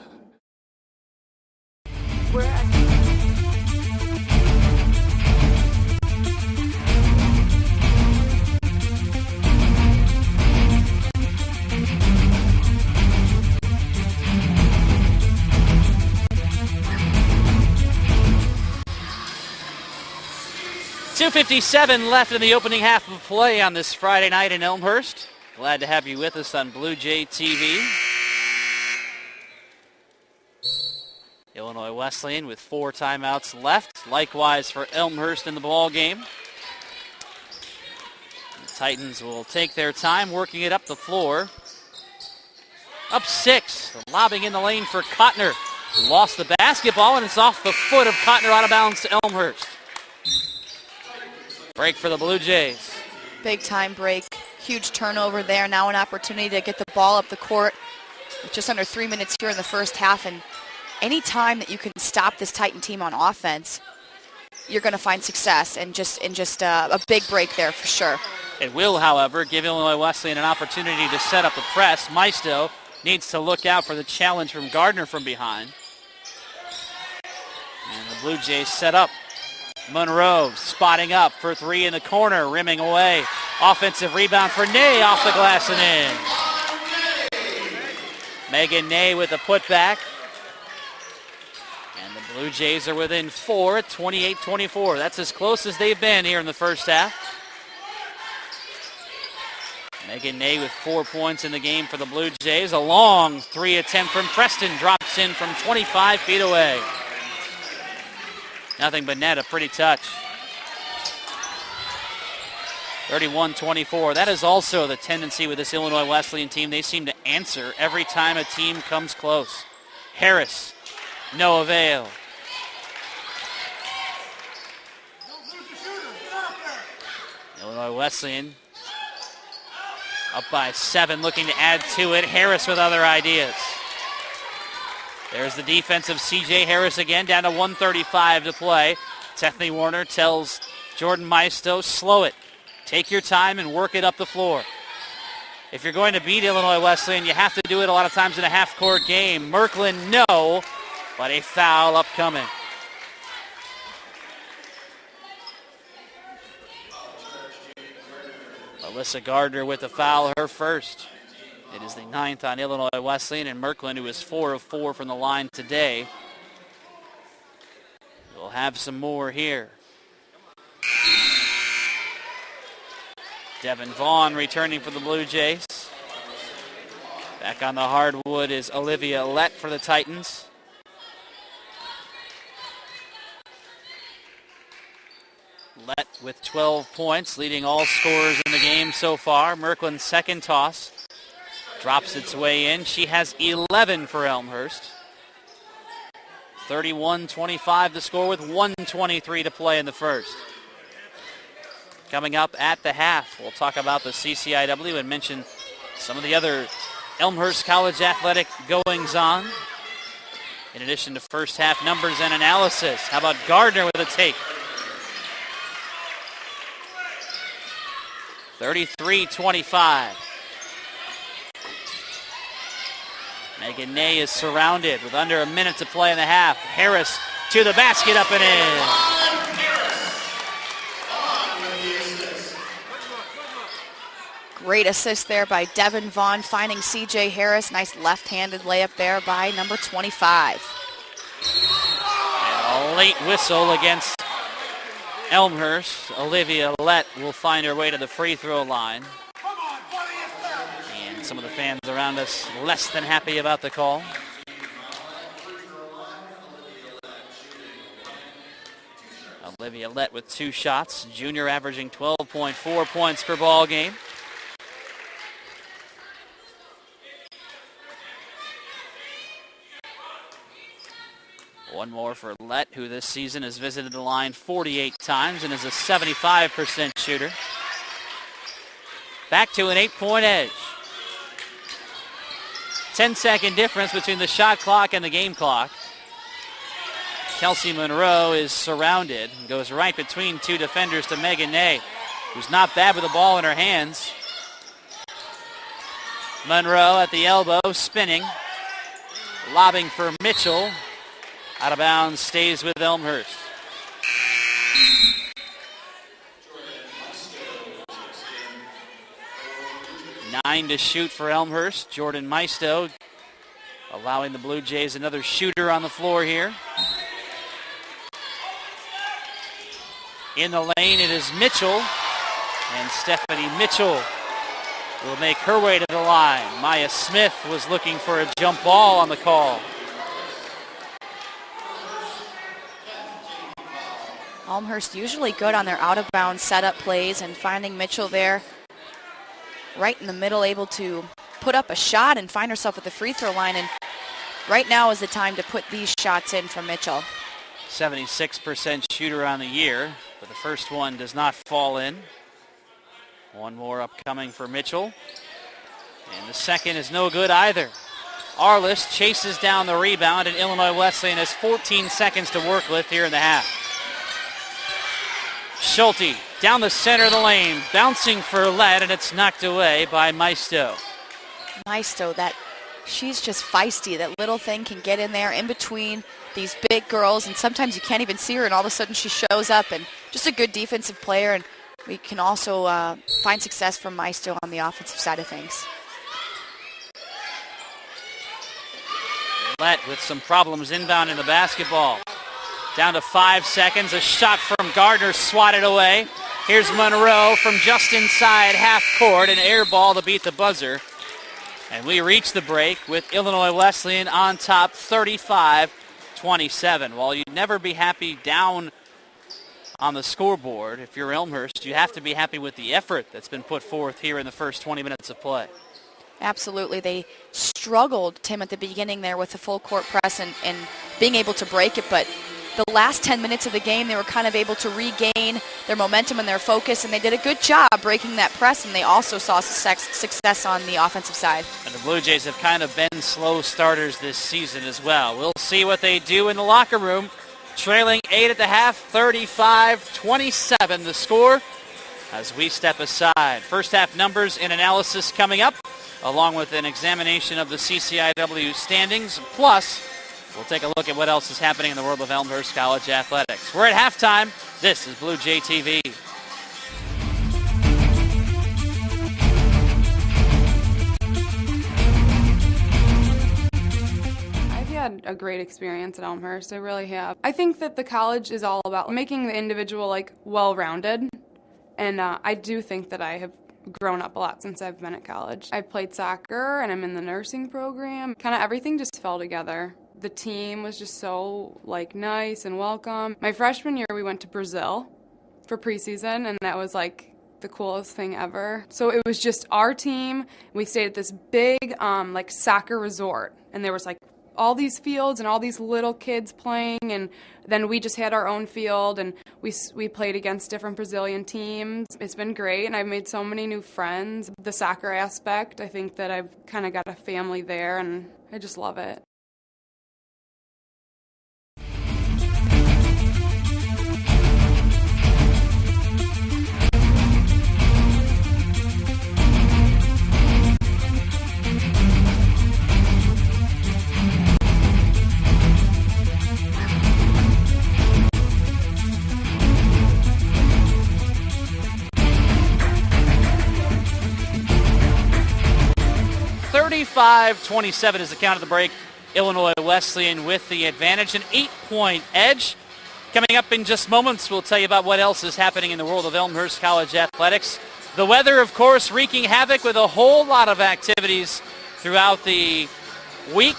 .257 left in the opening half of play on this Friday night in Elmhurst. Glad to have you with us on Blue Jay TV. Illinois Wesleyan with 4 timeouts left. Likewise for Elmhurst in the ball game. The Titans will take their time working it up the floor. Up 6. Lobbing in the lane for Kottner. Lost the basketball and it's off the foot of Kottner, out of bounds to Elmhurst. Break for the Blue Jays. Big time break. Huge turnover there. Now an opportunity to get the ball up the court with just under 3 minutes here in the first half. And any time that you can stop this Titan team on offense, you're going to find success, and just a big break there for sure. It will, however, give Illinois Wesleyan an opportunity to set up the press. Maisto needs to look out for the challenge from Gardner from behind. And the Blue Jays set up. Monroe spotting up for 3 in the corner, rimming away. Offensive rebound for Ney, off the glass and in. Megan Ney with the putback. And the Blue Jays are within 4 at 28-24. That's as close as they've been here in the first half. Megan Ney with 4 points in the game for the Blue Jays. A long 3 attempt from Preston drops in from 25 feet away. Nothing but net, a pretty touch. 31-24. That is also the tendency with this Illinois Wesleyan team. They seem to answer every time a team comes close. Harris, no avail. Illinois Wesleyan up by 7, looking to add to it. Harris with other ideas. There's the defense of C.J. Harris again, down to 1:35 to play. Tethany Warner tells Jordan Maisto, slow it. Take your time and work it up the floor. If you're going to beat Illinois Wesleyan, you have to do it a lot of times in a half-court game. Merklin, no, but a foul upcoming. Alyssa Gardner with the foul, her first. It is the 9th on Illinois Wesleyan, and Merklin, who is 4 of 4 from the line today, will have some more here. Devin Vaughn returning for the Blue Jays. Back on the hardwood is Olivia Lett for the Titans. Lett with 12 points, leading all scorers in the game so far. Merkland's second toss drops its way in. She has 11 for Elmhurst. 31-25 the score with 1:23 to play in the first. Coming up at the half, we'll talk about the CCIW and mention some of the other Elmhurst College athletic goings-on. In addition to first half numbers and analysis, how about Gardner with a take? 33-25. Megan Ney is surrounded with under a minute to play in the half. Harris to the basket, up and in. Great assist there by Devin Vaughn, finding C.J. Harris. Nice left-handed layup there by number 25. And a late whistle against Elmhurst. Olivia Lett will find her way to the free throw line. And some of the fans around us less than happy about the call. Olivia Lett with 2 shots. Junior averaging 12.4 points per ball game. One more for Lett, who this season has visited the line 48 times and is a 75% shooter. Back to an 8-point edge. 10-second difference between the shot clock and the game clock. Kelsey Monroe is surrounded and goes right between 2 defenders to Megan Ney, who's not bad with the ball in her hands. Monroe at the elbow, spinning, lobbing for Mitchell. Out of bounds, stays with Elmhurst. 9 to shoot for Elmhurst. Jordan Maisto allowing the Blue Jays another shooter on the floor here. In the lane, it is Mitchell. And Stephanie Mitchell will make her way to the line. Maya Smith was looking for a jump ball on the call. Elmhurst usually good on their out-of-bounds setup plays, and finding Mitchell there right in the middle, able to put up a shot and find herself at the free throw line. And right now is the time to put these shots in for Mitchell. 76% shooter on the year, but the first one does not fall in. One more upcoming for Mitchell. And the second is no good either. Arliss chases down the rebound, and Illinois Wesleyan has 14 seconds to work with here in the half. Schulte down the center of the lane, bouncing for Lett, and it's knocked away by Maisto. Maisto, she's just feisty. That little thing can get in there in between these big girls, and sometimes you can't even see her, and all of a sudden she shows up, and just a good defensive player. And we can also find success from Maisto on the offensive side of things. Lett with some problems inbound in the basketball. Down to 5 seconds. A shot from Gardner swatted away. Here's Monroe from just inside half court. An air ball to beat the buzzer. And we reach the break with Illinois Wesleyan on top 35-27. While you'd never be happy down on the scoreboard, if you're Elmhurst, you have to be happy with the effort that's been put forth here in the first 20 minutes of play. Absolutely. They struggled, Tim, at the beginning there with the full court press and being able to break it, but the last 10 minutes of the game, they were kind of able to regain their momentum and their focus, and they did a good job breaking that press, and they also saw success on the offensive side. And the Blue Jays have kind of been slow starters this season as well. We'll see what they do in the locker room. Trailing 8 at the half, 35-27 the score as we step aside. First half numbers and analysis coming up, along with an examination of the CCIW standings, plus we'll take a look at what else is happening in the world of Elmhurst College athletics. We're at halftime. This is Blue Jay TV. I've had a great experience at Elmhurst. I really have. I think that the college is all about making the individual well-rounded, and I do think that I have grown up a lot since I've been at college. I played soccer and I'm in the nursing program. Kind of everything just fell together. The team was just so nice and welcome. My freshman year we went to Brazil for preseason, and that was the coolest thing ever. So it was just our team. We stayed at this big soccer resort, and there was all these fields and all these little kids playing, and then we just had our own field, and we played against different Brazilian teams. It's been great, and I've made so many new friends. The soccer aspect, I think that I've kind of got a family there, and I just love it. (35-27) is the count of the break. Illinois Wesleyan with the advantage, an 8-point edge. Coming up in just moments, we'll tell you about what else is happening in the world of Elmhurst College athletics. The weather, of course, wreaking havoc with a whole lot of activities throughout the week.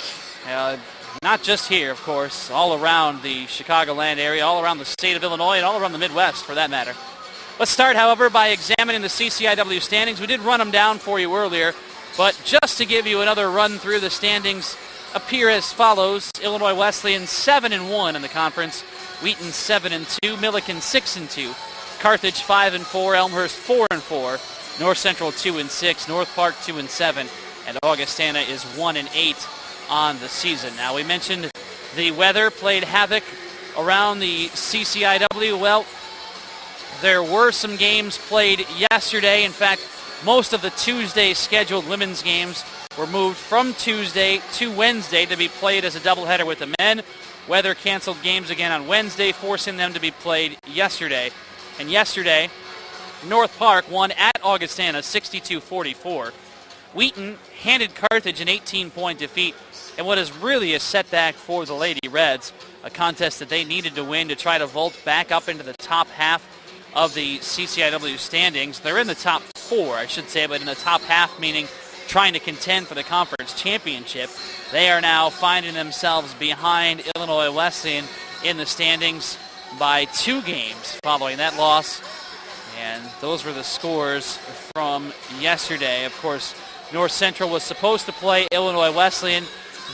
Not just here, of course, all around the Chicagoland area, all around the state of Illinois, and all around the Midwest, for that matter. Let's start, however, by examining the CCIW standings. We did run them down for you earlier, but just to give you another run through, the standings appear as follows. Illinois Wesleyan 7-1 in the conference, Wheaton 7-2, Milliken 6-2, Carthage 5-4, Elmhurst 4-4, North Central 2-6, North Park 2-7, and Augustana is 1-8 on the season. Now, we mentioned the weather played havoc around the CCIW. Well, there were some games played yesterday. In fact, most of the Tuesday scheduled women's games were moved from Tuesday to Wednesday to be played as a doubleheader with the men. Weather canceled games again on Wednesday, forcing them to be played yesterday. And yesterday, North Park won at Augustana 62-44. Wheaton handed Carthage an 18-point defeat in what is really a setback for the Lady Reds, a contest that they needed to win to try to vault back up into the top half of the CCIW standings. They're in the top four, I should say, but in the top half, meaning trying to contend for the conference championship. They are now finding themselves behind Illinois Wesleyan in the standings by 2 games following that loss. And those were the scores from yesterday. Of course, North Central was supposed to play Illinois Wesleyan.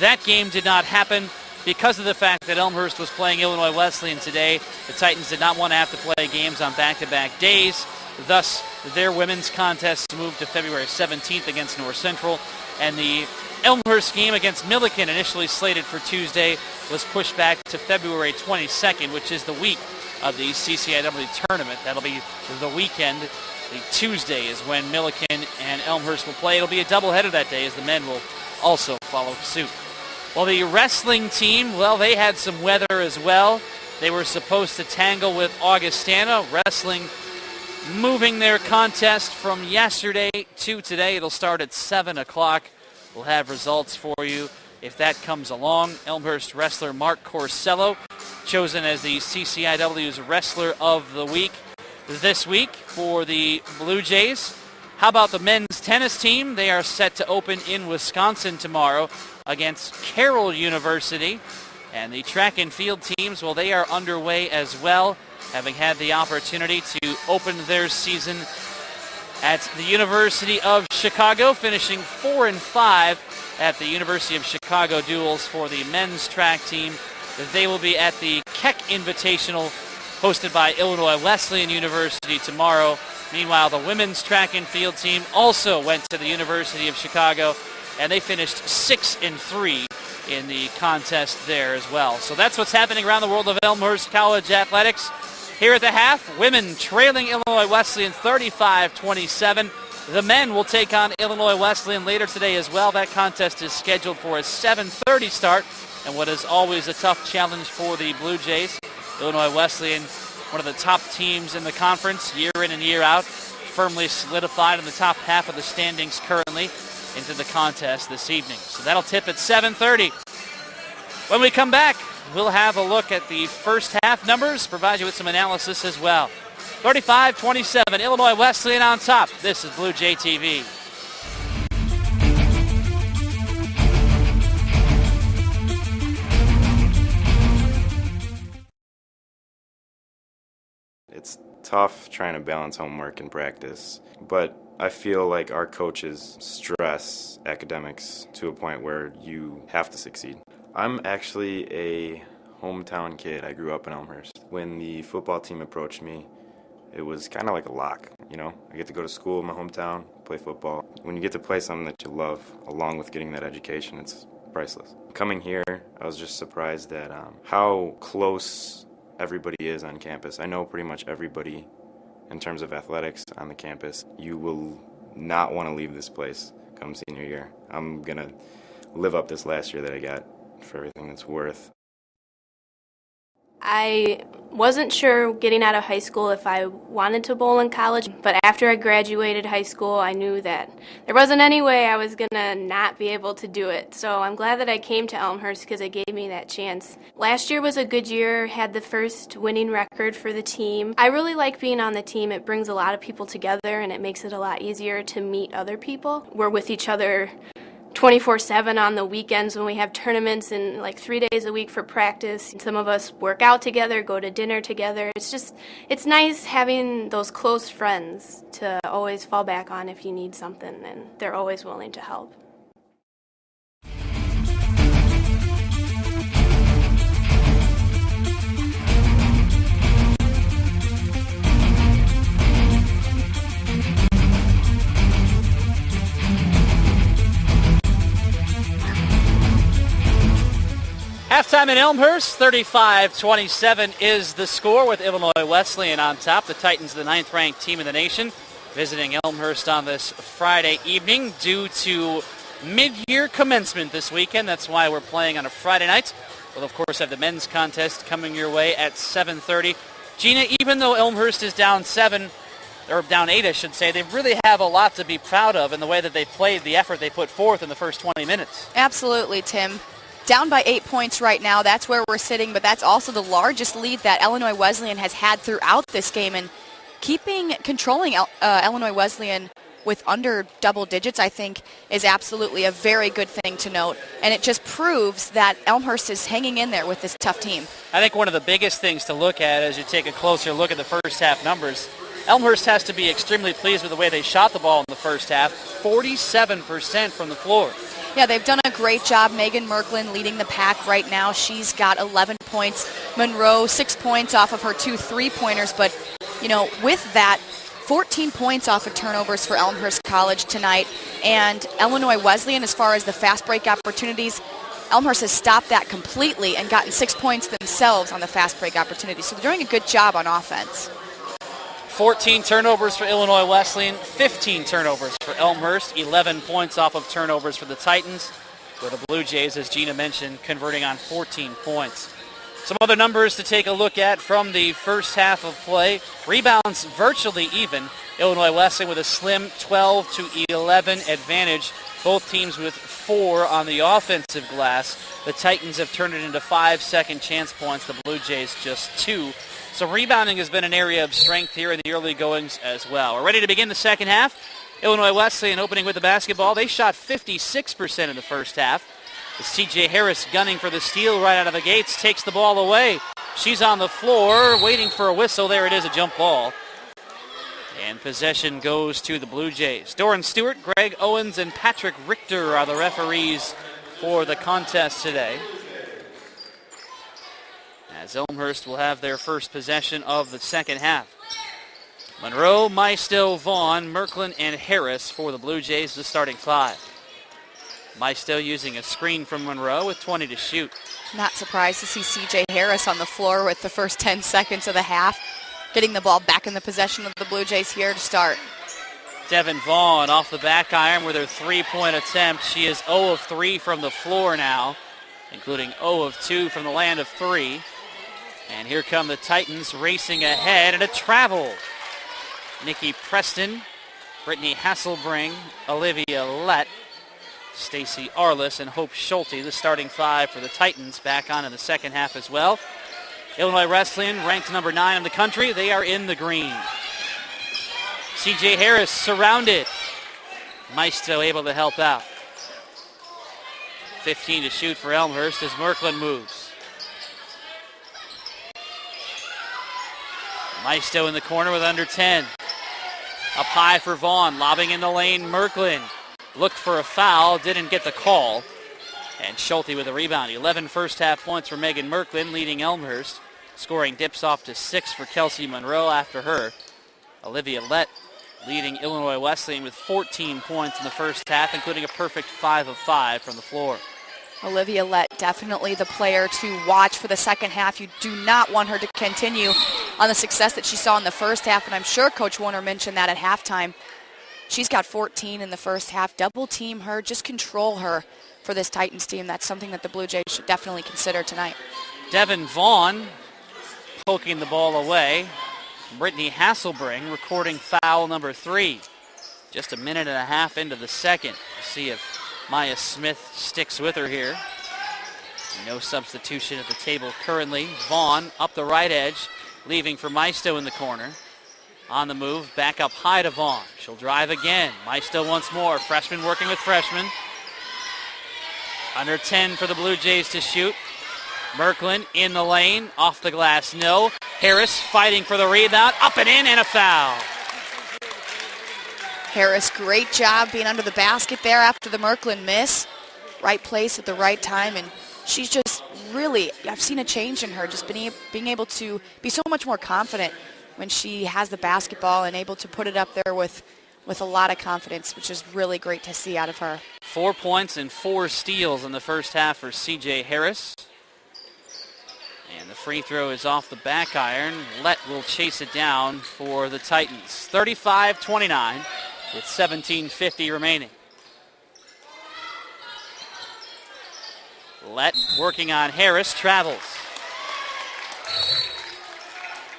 That game did not happen because of the fact that Elmhurst was playing Illinois Wesleyan today. The Titans did not want to have to play games on back-to-back days. Thus, their women's contest moved to February 17th against North Central. And the Elmhurst game against Milliken, initially slated for Tuesday, was pushed back to February 22nd, which is the week of the CCIW tournament. That'll be the weekend. The Tuesday is when Milliken and Elmhurst will play. It'll be a doubleheader that day, as the men will also follow suit. Well, the wrestling team, well, they had some weather as well. They were supposed to tangle with Augustana. Wrestling moving their contest from yesterday to today. It'll start at 7 o'clock. We'll have results for you if that comes along. Elmhurst wrestler Mark Corsello, chosen as the CCIW's Wrestler of the Week this week for the Blue Jays. How about the men's tennis team? They are set to open in Wisconsin tomorrow against Carroll University. And the track and field teams, well, they are underway as well, having had the opportunity to open their season at the University of Chicago, finishing 4-5 at the University of Chicago duels for the men's track team. They will be at the Keck Invitational hosted by Illinois Wesleyan University tomorrow. Meanwhile, the women's track and field team also went to the University of Chicago, and they finished 6-3 in the contest there as well. So that's what's happening around the world of Elmhurst College athletics. Here at the half, women trailing Illinois Wesleyan 35-27. The men will take on Illinois Wesleyan later today as well. That contest is scheduled for a 7:30 start, and what is always a tough challenge for the Blue Jays. Illinois Wesleyan, one of the top teams in the conference year in and year out, firmly solidified in the top half of the standings currently into the contest this evening. So that'll tip at 7:30. When we come back, we'll have a look at the first half numbers, provide you with some analysis as well. 35-27, Illinois Wesleyan on top. This is Blue Jay TV. It's tough trying to balance homework and practice, but I feel like our coaches stress academics to a point where you have to succeed. I'm actually a hometown kid. I grew up in Elmhurst. When the football team approached me, it was kind of like a lock, you know? I get to go to school in my hometown, play football. When you get to play something that you love, along with getting that education, it's priceless. Coming here, I was just surprised at how close everybody is on campus. I know pretty much everybody in terms of athletics on the campus. You will not want to leave this place come senior year. I'm going to live up this last year that I got for everything it's worth. I wasn't sure getting out of high school if I wanted to bowl in college, but after I graduated high school, I knew that there wasn't any way I was going to not be able to do it. So I'm glad that I came to Elmhurst because it gave me that chance. Last year was a good year, had the first winning record for the team. I really like being on the team. It brings a lot of people together and it makes it a lot easier to meet other people. We're with each other 24/7 on the weekends when we have tournaments and like 3 days a week for practice. Some of us work out together, go to dinner together. It's nice having those close friends to always fall back on if you need something, and they're always willing to help. Halftime in Elmhurst, 35-27 is the score with Illinois Wesleyan on top. The Titans, the 9th-ranked team in the nation, visiting Elmhurst on this Friday evening due to mid-year commencement this weekend. That's why we're playing on a Friday night. We'll, of course, have the men's contest coming your way at 7:30. Gina, even though Elmhurst is down 7, or down 8, I should say, they really have a lot to be proud of in the way that they played, the effort they put forth in the first 20 minutes. Absolutely, Tim. Down by 8 points right now. That's where we're sitting, but that's also the largest lead that Illinois Wesleyan has had throughout this game. And controlling Illinois Wesleyan with under double digits, I think, is absolutely a very good thing to note. And it just proves that Elmhurst is hanging in there with this tough team. I think one of the biggest things to look at as you take a closer look at the first half numbers, Elmhurst has to be extremely pleased with the way they shot the ball in the first half, 47% from the floor. Yeah, they've done a great job. Megan Merklin leading the pack right now. She's got 11 points. Monroe, 6 points off of her 2 3-pointers. But, you know, with that, 14 points off of turnovers for Elmhurst College tonight. And Illinois Wesleyan, as far as the fast break opportunities, Elmhurst has stopped that completely and gotten 6 points themselves on the fast break opportunities. So they're doing a good job on offense. 14 turnovers for Illinois Wesleyan, 15 turnovers for Elmhurst, 11 points off of turnovers for the Titans, where the Blue Jays, as Gina mentioned, converting on 14 points. Some other numbers to take a look at from the first half of play. Rebounds virtually even. Illinois Wesleyan with a slim 12-11 advantage. Both teams with 4 on the offensive glass. The Titans have turned it into 5 second chance points. The Blue Jays just 2. So rebounding has been an area of strength here in the early goings as well. We're ready to begin the second half. Illinois Wesleyan opening with the basketball. They shot 56% in the first half. C.J. Harris gunning for the steal right out of the gates, takes the ball away. She's on the floor waiting for a whistle. There it is, a jump ball. And possession goes to the Blue Jays. Doran Stewart, Greg Owens, and Patrick Richter are the referees for the contest today, as Elmhurst will have their first possession of the second half. Monroe, Maisto, Vaughn, Merklin, and Harris for the Blue Jays, the starting 5. Maisto using a screen from Monroe with 20 to shoot. Not surprised to see C.J. Harris on the floor with the first 10 seconds of the half, getting the ball back in the possession of the Blue Jays here to start. Devin Vaughn off the back iron with her 3-point attempt. She is 0 of 3 from the floor now, including 0 of 2 from the land of 3. And here come the Titans racing ahead, and a travel. Nikki Preston, Brittany Hasselbring, Olivia Lett, Stacy Arliss, and Hope Schulte, the starting 5 for the Titans, back on in the second half as well. Illinois Wesleyan, ranked number 9 in the country. They are in the green. C.J. Harris surrounded. Maisto able to help out. 15 to shoot for Elmhurst as Merklin moves. Maisto in the corner with under 10. Up high for Vaughn, lobbing in the lane. Merklin looked for a foul, didn't get the call. And Schulte with a rebound. 11 first half points for Megan Merklin, leading Elmhurst. Scoring dips off to 6 for Kelsey Monroe after her. Olivia Lett leading Illinois Wesleyan with 14 points in the first half, including a perfect 5 of 5 from the floor. Olivia Lett, definitely the player to watch for the second half. You do not want her to continue on the success that she saw in the first half, and I'm sure Coach Warner mentioned that at halftime. She's got 14 in the first half. Double team her, just control her for this Titans team. That's something that the Blue Jays should definitely consider tonight. Devin Vaughn poking the ball away. Brittany Hasselbring recording foul number 3. Just a minute and a half into the second. We'll see if Maya Smith sticks with her here. No substitution at the table currently. Vaughn up the right edge, leaving for Maisto in the corner. On the move, back up high to Vaughn. She'll drive again. Maisto once more. Freshman working with freshman. Under 10 for the Blue Jays to shoot. Merklin in the lane. Off the glass, no. Harris fighting for the rebound. Up and in, and a foul. Harris, great job being under the basket there after the Merklin miss. Right place at the right time, and she's just really, I've seen a change in her, just being able to be so much more confident when she has the basketball and able to put it up there with a lot of confidence, which is really great to see out of her. 4 points and 4 steals in the first half for C.J. Harris. And the free throw is off the back iron. Lett will chase it down for the Titans. 35-29 with 17:50 remaining. Lett working on Harris, travels.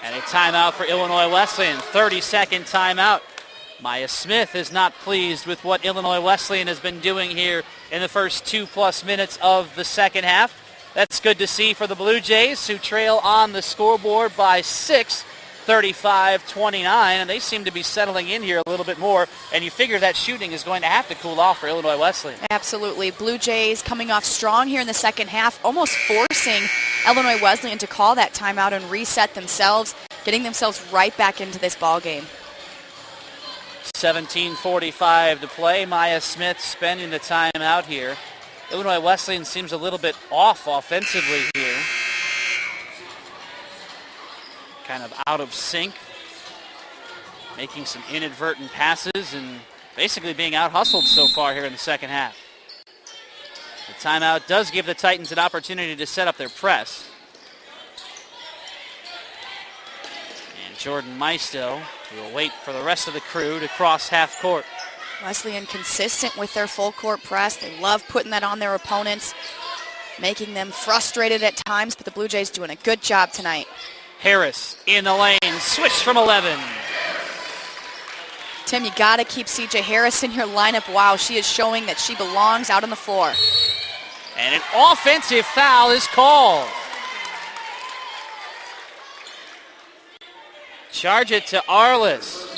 And a timeout for Illinois Wesleyan. 30-second timeout. Maya Smith is not pleased with what Illinois Wesleyan has been doing here in the first 2+ minutes of the second half. That's good to see for the Blue Jays, who trail on the scoreboard by 6, 35-29, and they seem to be settling in here a little bit more, and you figure that shooting is going to have to cool off for Illinois Wesleyan. Absolutely. Blue Jays coming off strong here in the second half, almost forcing Illinois Wesleyan to call that timeout and reset themselves, getting themselves right back into this ball game. 17:45 to play. Maya Smith spending the timeout here. Illinois Wesleyan seems a little bit off offensively here. Kind of out of sync. Making some inadvertent passes and basically being out-hustled so far here in the second half. The timeout does give the Titans an opportunity to set up their press. And Jordan Maisto will wait for the rest of the crew to cross half court. Wesleyan consistent with their full court press. They love putting that on their opponents, making them frustrated at times, but the Blue Jays doing a good job tonight. Harris in the lane, switch from 11. Tim, you got to keep C.J. Harris in your lineup. Wow, she is showing that she belongs out on the floor. And an offensive foul is called. Charge it to Arliss.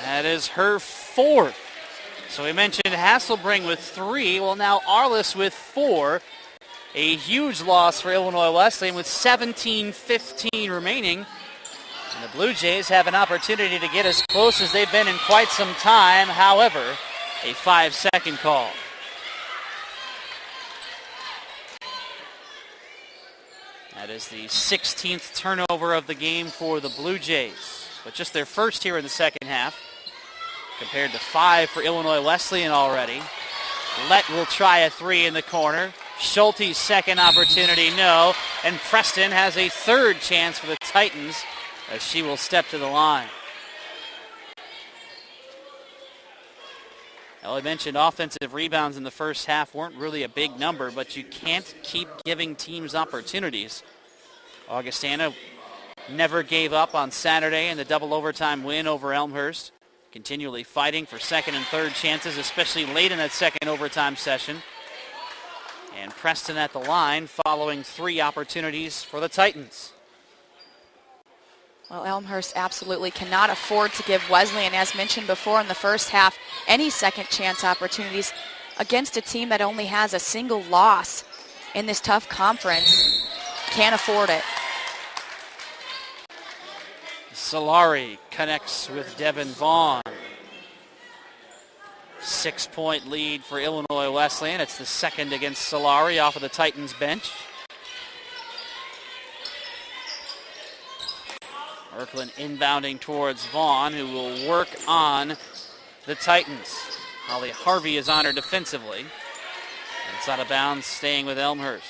That is her 4th. So we mentioned Hasselbring with 3. Well, now Arliss with 4. A huge loss for Illinois Wesleyan with 17:15 remaining. And the Blue Jays have an opportunity to get as close as they've been in quite some time. However, a 5-second call. That is the 16th turnover of the game for the Blue Jays. But just their first here in the second half, compared to 5 for Illinois Wesleyan already. Lett will try a 3 in the corner. Schulte's second opportunity, no. And Preston has a 3rd chance for the Titans as she will step to the line. Well, I mentioned offensive rebounds in the first half weren't really a big number, but you can't keep giving teams opportunities. Augustana never gave up on Saturday in the double overtime win over Elmhurst. Continually fighting for second and third chances, especially late in that second overtime session. And Preston at the line following 3 opportunities for the Titans. Well, Elmhurst absolutely cannot afford to give Wesleyan, as mentioned before in the first half, any second chance opportunities against a team that only has a single loss in this tough conference. Can't afford it. Solari connects with Devin Vaughn. 6-point lead for Illinois Wesleyan. It's the second against Solari off of the Titans bench. Merklin inbounding towards Vaughn, who will work on the Titans. Holly Harvey is on her defensively. And it's out of bounds, staying with Elmhurst.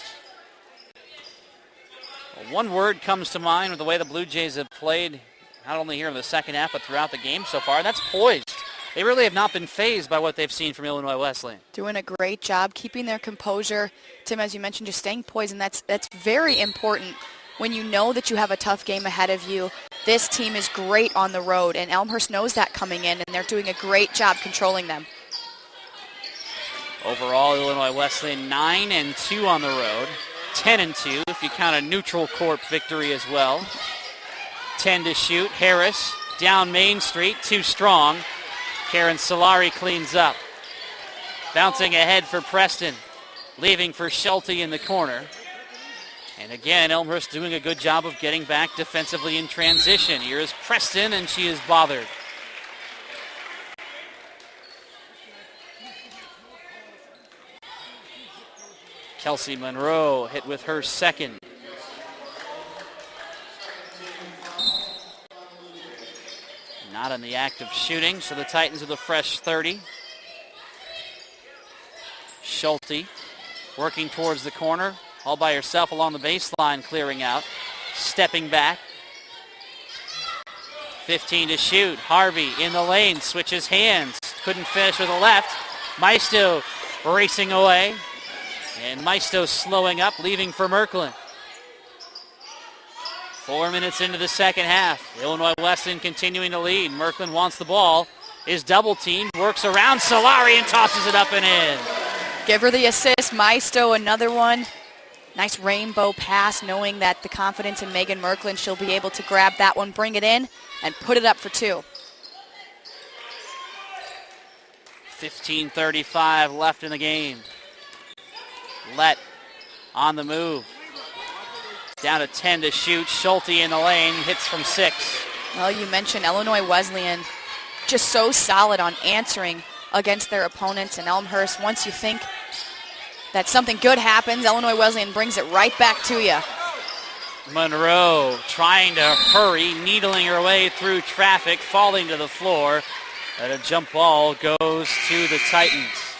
Well, one word comes to mind with the way the Blue Jays have played, not only here in the second half, but throughout the game so far. That's poised. They really have not been fazed by what they've seen from Illinois Wesleyan. Doing a great job keeping their composure. Tim, as you mentioned, just staying poised, and that's very important when you know that you have a tough game ahead of you. This team is great on the road, and Elmhurst knows that coming in, and they're doing a great job controlling them. Overall, Illinois Wesleyan 9-2 on the road. 10-2 if you count a neutral court victory as well. 10 to shoot. Harris down Main Street, too strong. Karen Solari cleans up. Bouncing ahead for Preston. Leaving for Schulte in the corner. And again, Elmhurst doing a good job of getting back defensively in transition. Here is Preston, and she is bothered. Kelsey Monroe hit with her second. Not in the act of shooting, so the Titans with a fresh 30. Schulte working towards the corner, all by herself along the baseline, clearing out. Stepping back. 15 to shoot. Harvey in the lane, switches hands. Couldn't finish with a left. Maisto racing away. And Maisto slowing up, leaving for Merklin. 4 minutes into the second half. Illinois Wesleyan continuing to lead. Merklin wants the ball. Is double teamed. Works around Solari and tosses it up and in. Give her the assist. Maisto, another one. Nice rainbow pass, knowing that the confidence in Megan Merklin, she'll be able to grab that one, bring it in, and put it up for 2. 15:35 left in the game. Lett on the move. Down to 10 to shoot. Schulte in the lane, hits from 6. Well, you mentioned Illinois Wesleyan just so solid on answering against their opponents. And Elmhurst, once you think that something good happens, Illinois Wesleyan brings it right back to you. Monroe trying to hurry, needling her way through traffic, falling to the floor. And a jump ball goes to the Titans.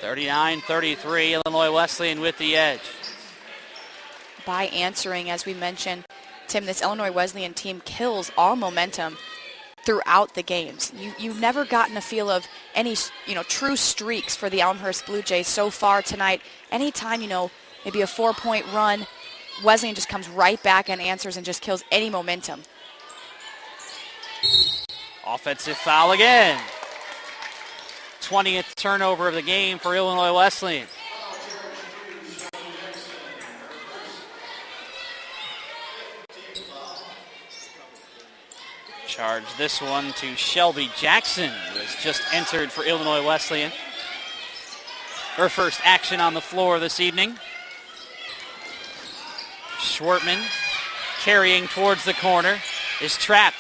39-33, Illinois Wesleyan with the edge. By answering, as we mentioned, Tim, this Illinois Wesleyan team kills all momentum throughout the games. You've never gotten a feel of any, true streaks for the Elmhurst Blue Jays so far tonight. Anytime, maybe a 4-point run, Wesleyan just comes right back and answers and just kills any momentum. Offensive foul again. 20th turnover of the game for Illinois Wesleyan. Charge this one to Shelby Jackson, who has just entered for Illinois Wesleyan. Her first action on the floor this evening. Schwartman carrying towards the corner, is trapped.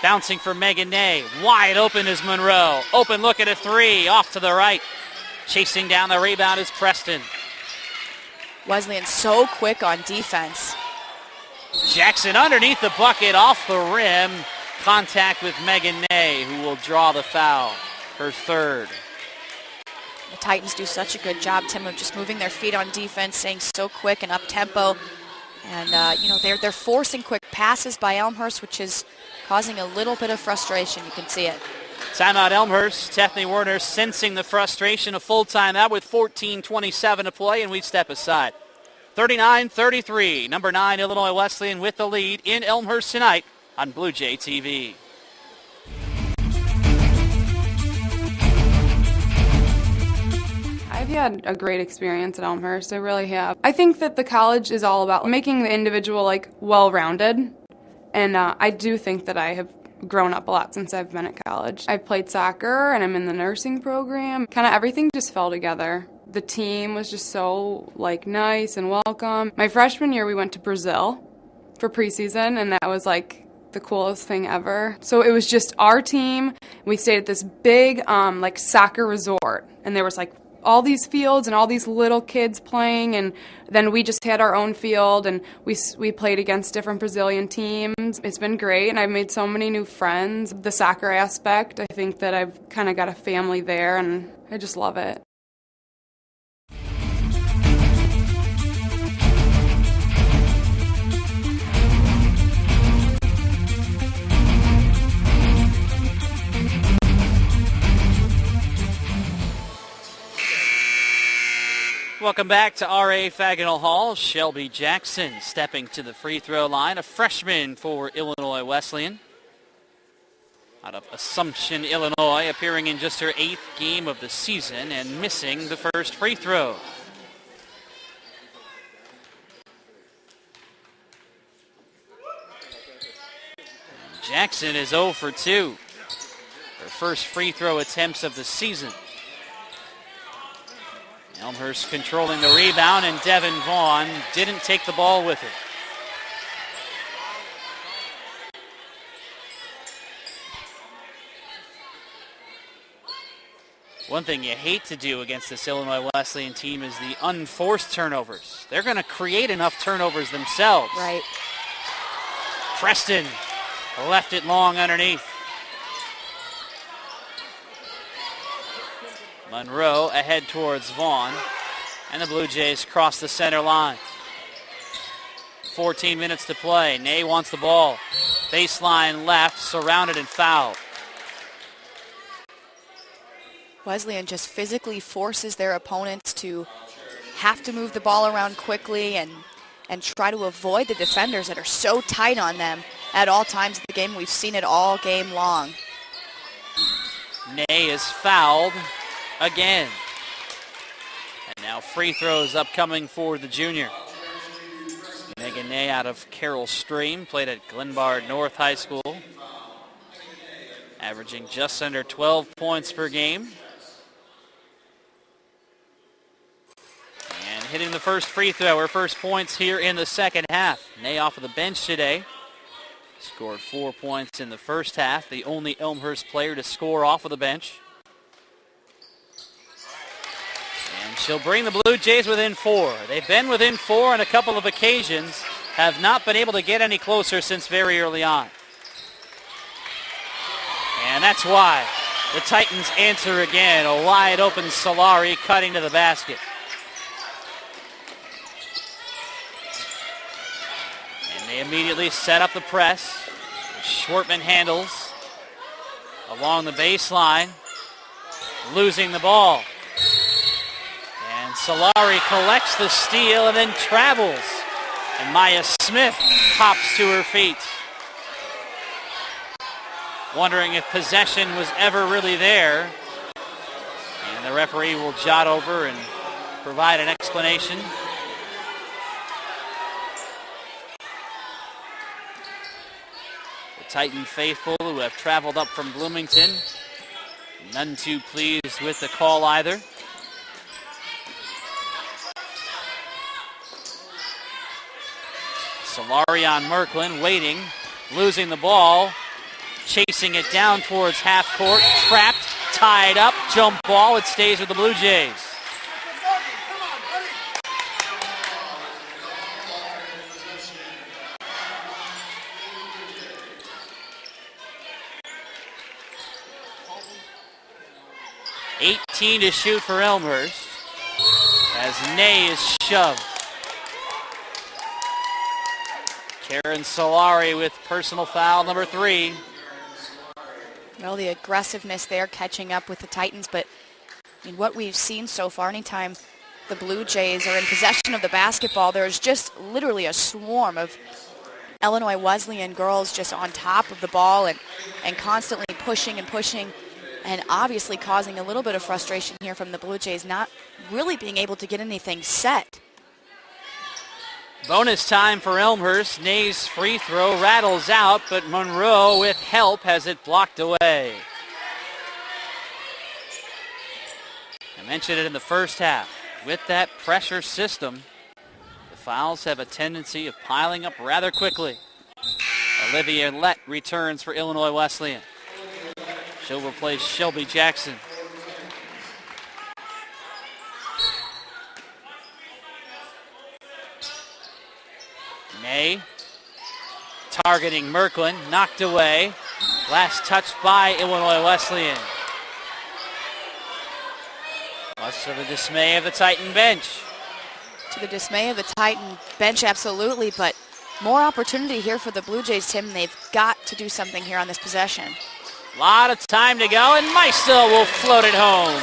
Bouncing for Megan Ney. Wide open is Monroe. Open look at a 3. Off to the right. Chasing down the rebound is Preston. Wesleyan so quick on defense. Jackson underneath the bucket, off the rim. Contact with Megan Ney, who will draw the foul. Her third. The Titans do such a good job, Tim, of just moving their feet on defense, staying so quick and up-tempo. And, they're forcing quick passes by Elmhurst, which is causing a little bit of frustration. You can see it. Timeout Elmhurst. Stephanie Werner sensing the frustration. A full timeout with 14:27 to play, and we step aside. 39-33. Number 9, Illinois Wesleyan with the lead in Elmhurst tonight on Blue Jay TV. I've had a great experience at Elmhurst. I really have. I think that the college is all about making the individual well-rounded, and I do think that I have grown up a lot since I've been at college. I've played soccer and I'm in the nursing program. Kind of everything just fell together. The team was just so nice and welcome. My freshman year we went to Brazil for preseason, and that was the coolest thing ever. So it was just our team. We stayed at this big soccer resort, and there was all these fields and all these little kids playing, and then we just had our own field, and we played against different Brazilian teams. It's been great, and I've made so many new friends. The soccer aspect, I think that I've kind of got a family there, and I just love it. Welcome back to R.A. Faginal Hall. Shelby Jackson stepping to the free throw line, a freshman for Illinois Wesleyan. Out of Assumption, Illinois, appearing in just her 8th game of the season and missing the first free throw. Jackson is 0 for 2. Her first free throw attempts of the season. Elmhurst controlling the rebound, and Devin Vaughn didn't take the ball with it. One thing you hate to do against this Illinois Wesleyan team is the unforced turnovers. They're going to create enough turnovers themselves. Right. Preston left it long underneath. Monroe ahead towards Vaughn, and the Blue Jays cross the center line. 14 minutes to play. Ney wants the ball. Baseline left, surrounded and fouled. Wesleyan just physically forces their opponents to have to move the ball around quickly and try to avoid the defenders that are so tight on them at all times of the game. We've seen it all game long. Ney is fouled again. And now free throws upcoming for the junior. Megan Ney out of Carroll Stream, played at Glenbard North High School. Averaging just under 12 points per game. And hitting the first free throw, her first points here in the second half. Ney off of the bench today. Scored 4 points in the first half, the only Elmhurst player to score off of the bench. And she'll bring the Blue Jays within 4. They've been within 4 on a couple of occasions, have not been able to get any closer since very early on. And that's why the Titans answer again. A wide open Solari cutting to the basket. And they immediately set up the press. Schwartman handles along the baseline, losing the ball. And Solari collects the steal and then travels. And Maya Smith hops to her feet. Wondering if possession was ever really there. And the referee will jot over and provide an explanation. The Titan faithful who have traveled up from Bloomington, none too pleased with the call either. Solari on Merklin, waiting, losing the ball. Chasing it down towards half court, trapped, tied up, jump ball. It stays with the Blue Jays. (18 to shoot for Elmhurst as Ney is shoved. Karen Solari with personal foul number 3. Well, the aggressiveness there catching up with the Titans, but I mean, what we've seen so far, anytime the Blue Jays are in possession of the basketball, there's just literally a swarm of Illinois Wesleyan girls just on top of the ball and constantly pushing and pushing and obviously causing a little bit of frustration here from the Blue Jays, not really being able to get anything set. Bonus time for Elmhurst. Nay's free throw rattles out, but Monroe with help has it blocked away. I mentioned it in the first half. With that pressure system, the fouls have a tendency of piling up rather quickly. Olivia Lett returns for Illinois Wesleyan. She'll replace Shelby Jackson. Nay targeting Merklin, knocked away. Last touch by Illinois Wesleyan. Much to the dismay of the Titan bench. To the dismay of the Titan bench, absolutely, but more opportunity here for the Blue Jays, Tim. They've got to do something here on this possession. A lot of time to go, and Meister will float it home.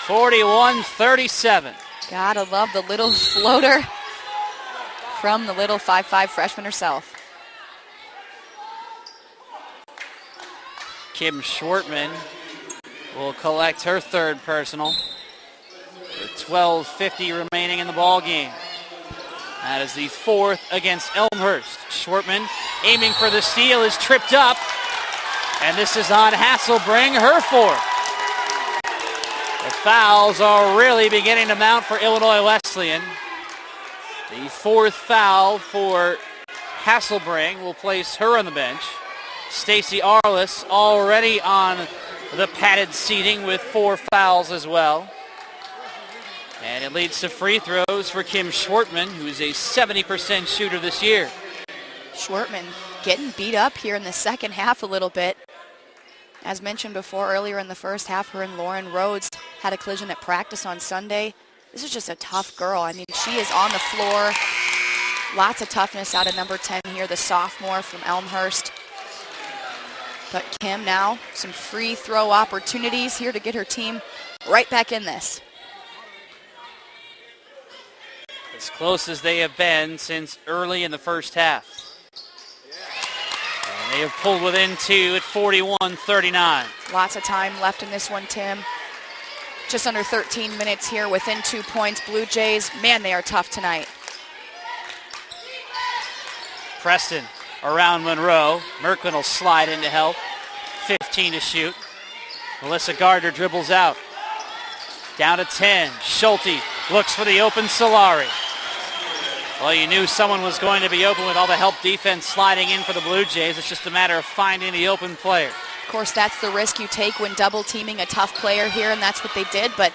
41-37. Gotta love the little floater from the little 5'5" freshman herself. Kim Schwartman will collect her third personal. With 12:50 remaining in the ball game. That is the fourth against Elmhurst. Schwartman aiming for the steal is tripped up. And this is on Hasselbring, her fourth. The fouls are really beginning to mount for Illinois Wesleyan. The fourth foul for Hasselbring will place her on the bench. Stacey Arliss already on the padded seating with 4 fouls as well. And it leads to free throws for Kim Schwartman, who's a 70% shooter this year. Schwartman getting beat up here in the second half a little bit. As mentioned before, earlier in the first half, her and Lauren Rhodes had a collision at practice on Sunday. This is just a tough girl. I mean, she is on the floor. Lots of toughness out of number 10 here, the sophomore from Elmhurst. But Kim now, some free throw opportunities here to get her team right back in this. As close as they have been since early in the first half. And they have pulled within 2 at 41-39. Lots of time left in this one, Tim. Just under 13 minutes here, within 2 points. Blue Jays, man, they are tough tonight. Preston around Monroe. Merklin will slide in to help. 15 to shoot. Melissa Gardner dribbles out. Down to 10. Schulte looks for the open Solari. Well, you knew someone was going to be open with all the help defense sliding in for the Blue Jays. It's just a matter of finding the open player. Of course, that's the risk you take when double teaming a tough player here, and that's what they did, but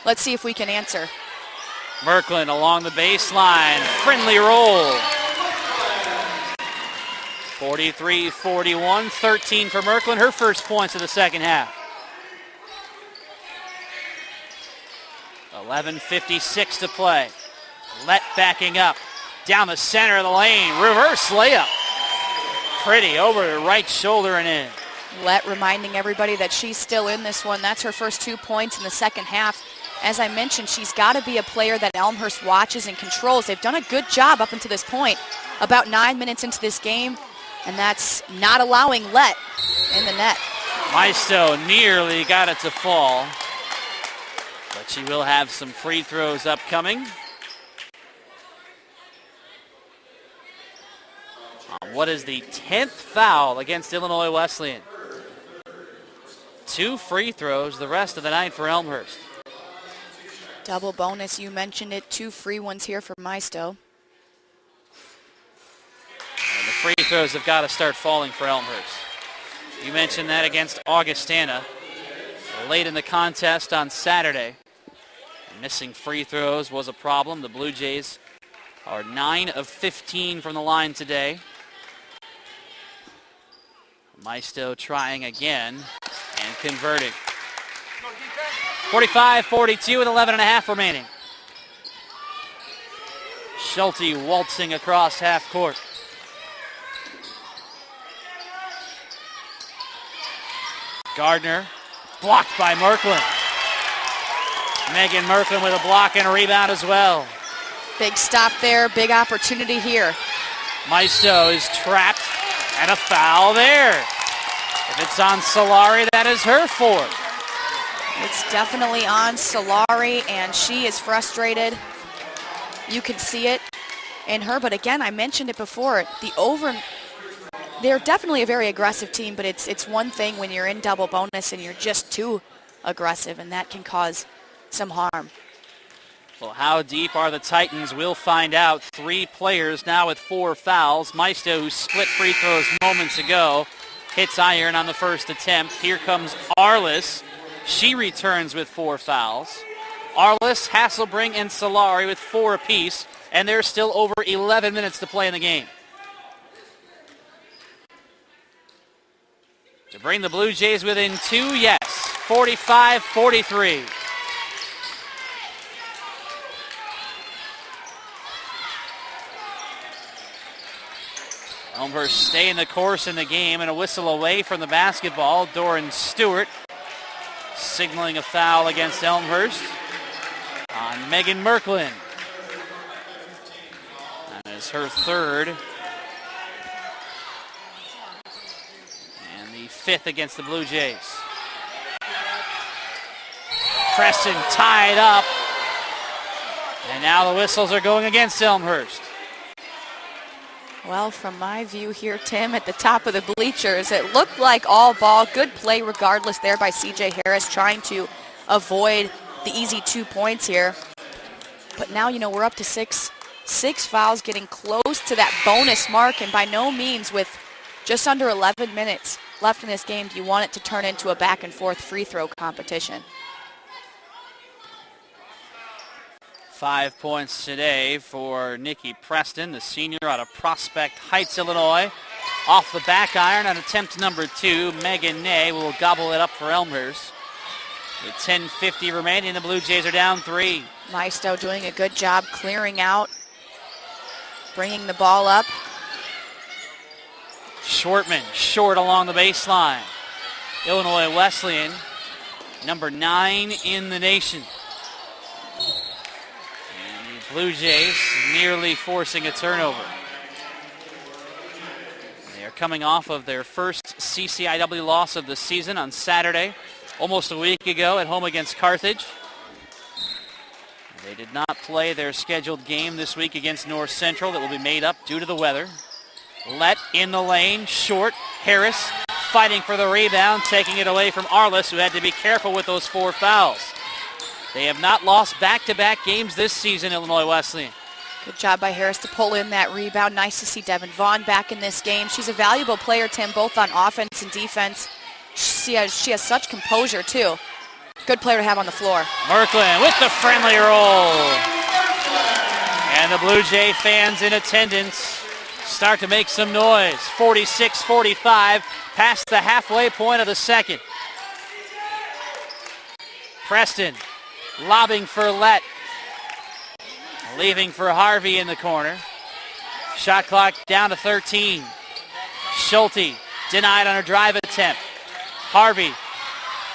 let's see if we can answer. Merklin along the baseline. Friendly roll. 43-41, 13 for Merklin. Her first points of the second half. 11:56 to play. Lett backing up. Down the center of the lane. Reverse layup. Pretty over the right shoulder and in. Lett reminding everybody that she's still in this one. That's her first 2 points in the second half. As I mentioned, she's got to be a player that Elmhurst watches and controls. They've done a good job up until this point. About 9 minutes into this game, and that's not allowing Lett in the net. Maisto nearly got it to fall, but she will have some free throws upcoming. What is the 10th foul against Illinois Wesleyan? 2 free throws the rest of the night for Elmhurst. Double bonus, you mentioned it. 2 free ones here for Maisto. And the free throws have got to start falling for Elmhurst. You mentioned that against Augustana. Late in the contest on Saturday. Missing free throws was a problem. The Blue Jays are 9 of 15 from the line today. Maisto trying again and converting. 45-42 with 11.5 remaining. Schulte waltzing across half court. Gardner blocked by Merklin. Megan Merklin with a block and a rebound as well. Big stop there, big opportunity here. Maisto is trapped and a foul there. If it's on Solari, that is her fourth. It's definitely on Solari, and she is frustrated. You can see it in her, but again, I mentioned it before. They're definitely a very aggressive team, but it's one thing when you're in double bonus and you're just too aggressive, and that can cause some harm. Well, how deep are the Titans? We'll find out. 3 players now with 4 fouls. Maisto, who split free throws moments ago, hits iron on the first attempt. Here comes Arliss. She returns with 4 fouls. Arliss, Hasselbring, and Solari with 4 apiece, and there's still over 11 minutes to play in the game. To bring the Blue Jays within 2, yes, 45-43. Elmhurst staying the course in the game, and a whistle away from the basketball. Doran Stewart signaling a foul against Elmhurst on Megan Merklin. That is her third. And the 5th against the Blue Jays. Preston tied up. And now the whistles are going against Elmhurst. Well, from my view here, Tim, at the top of the bleachers, it looked like all ball. Good play regardless there by C.J. Harris, trying to avoid the easy 2 points here. But now, we're up to 6 fouls, getting close to that bonus mark, and by no means, with just under 11 minutes left in this game, do you want it to turn into a back-and-forth free throw competition. 5 points today for Nikki Preston, the senior out of Prospect Heights, Illinois. Off the back iron on attempt number 2, Megan Ney will gobble it up for Elmhurst. With 10:50 remaining, the Blue Jays are down 3. Maisto doing a good job clearing out, bringing the ball up. Shortman short along the baseline. Illinois Wesleyan, number 9 in the nation. Blue Jays nearly forcing a turnover. They are coming off of their first CCIW loss of the season on Saturday, almost a week ago at home against Carthage. They did not play their scheduled game this week against North Central that will be made up due to the weather. Let in the lane, short. Harris fighting for the rebound, taking it away from Arliss, who had to be careful with those 4 fouls. They have not lost back-to-back games this season, Illinois Wesleyan. Good job by Harris to pull in that rebound. Nice to see Devin Vaughn back in this game. She's a valuable player, Tim, both on offense and defense. She has such composure, too. Good player to have on the floor. Merklin with the friendly roll. And the Blue Jay fans in attendance start to make some noise. 46-45, past the halfway point of the second. Preston lobbing for Lett. Leaving for Harvey in the corner. Shot clock down to 13. Schulte denied on her drive attempt. Harvey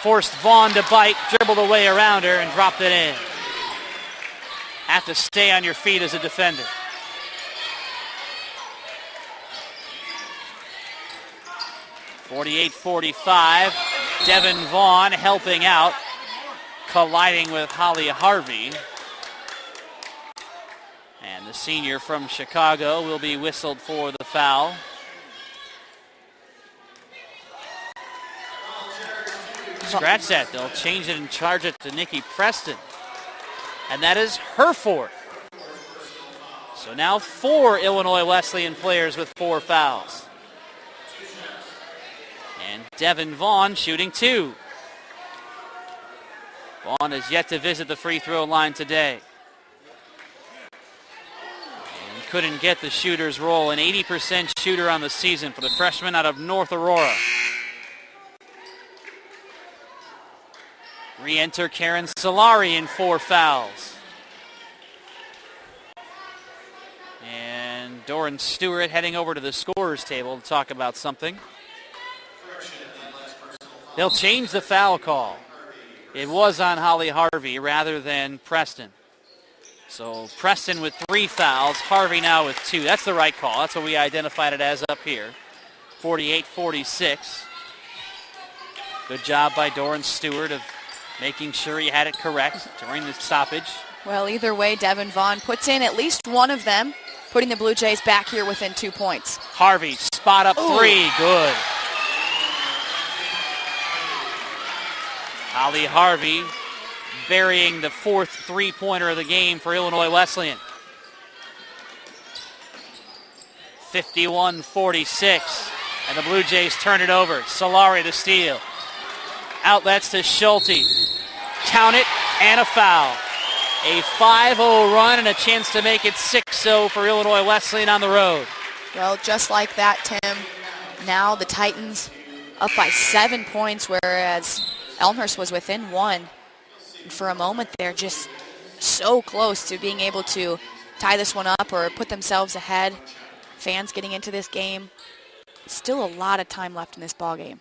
forced Vaughn to bite, dribbled away around her, and dropped it in. Have to stay on your feet as a defender. (48-45). Devin Vaughn helping out, colliding with Holly Harvey. And the senior from Chicago will be whistled for the foul. Scratch that. They'll change it and charge it to Nikki Preston. And that is her fourth. So now 4 Illinois Wesleyan players with 4 fouls. And Devin Vaughn shooting 2. Vaughn has yet to visit the free throw line today. And couldn't get the shooter's roll. An 80% shooter on the season for the freshman out of North Aurora. Re-enter Karen Solari in 4 fouls. And Doran Stewart heading over to the scorer's table to talk about something. They'll change the foul call. It was on Holly Harvey rather than Preston. So Preston with 3 fouls, Harvey now with 2. That's the right call. That's what we identified it as up here. 48-46. Good job by Doran Stewart of making sure he had it correct during the stoppage. Well, either way, Devin Vaughn puts in at least one of them, putting the Blue Jays back here within 2 points. Harvey, spot up three, good. Holly Harvey burying the fourth three-pointer of the game for Illinois Wesleyan. 51-46, and the Blue Jays turn it over. Solari to steal. Outlets to Schulte. Count it, and a foul. A 5-0 run and a chance to make it 6-0 for Illinois Wesleyan on the road. Well, just like that, Tim, now the Titans up by 7 points, whereas Elmhurst was within 1. And for a moment, they're just so close to being able to tie this one up or put themselves ahead. Fans getting into this game. Still a lot of time left in this ball game.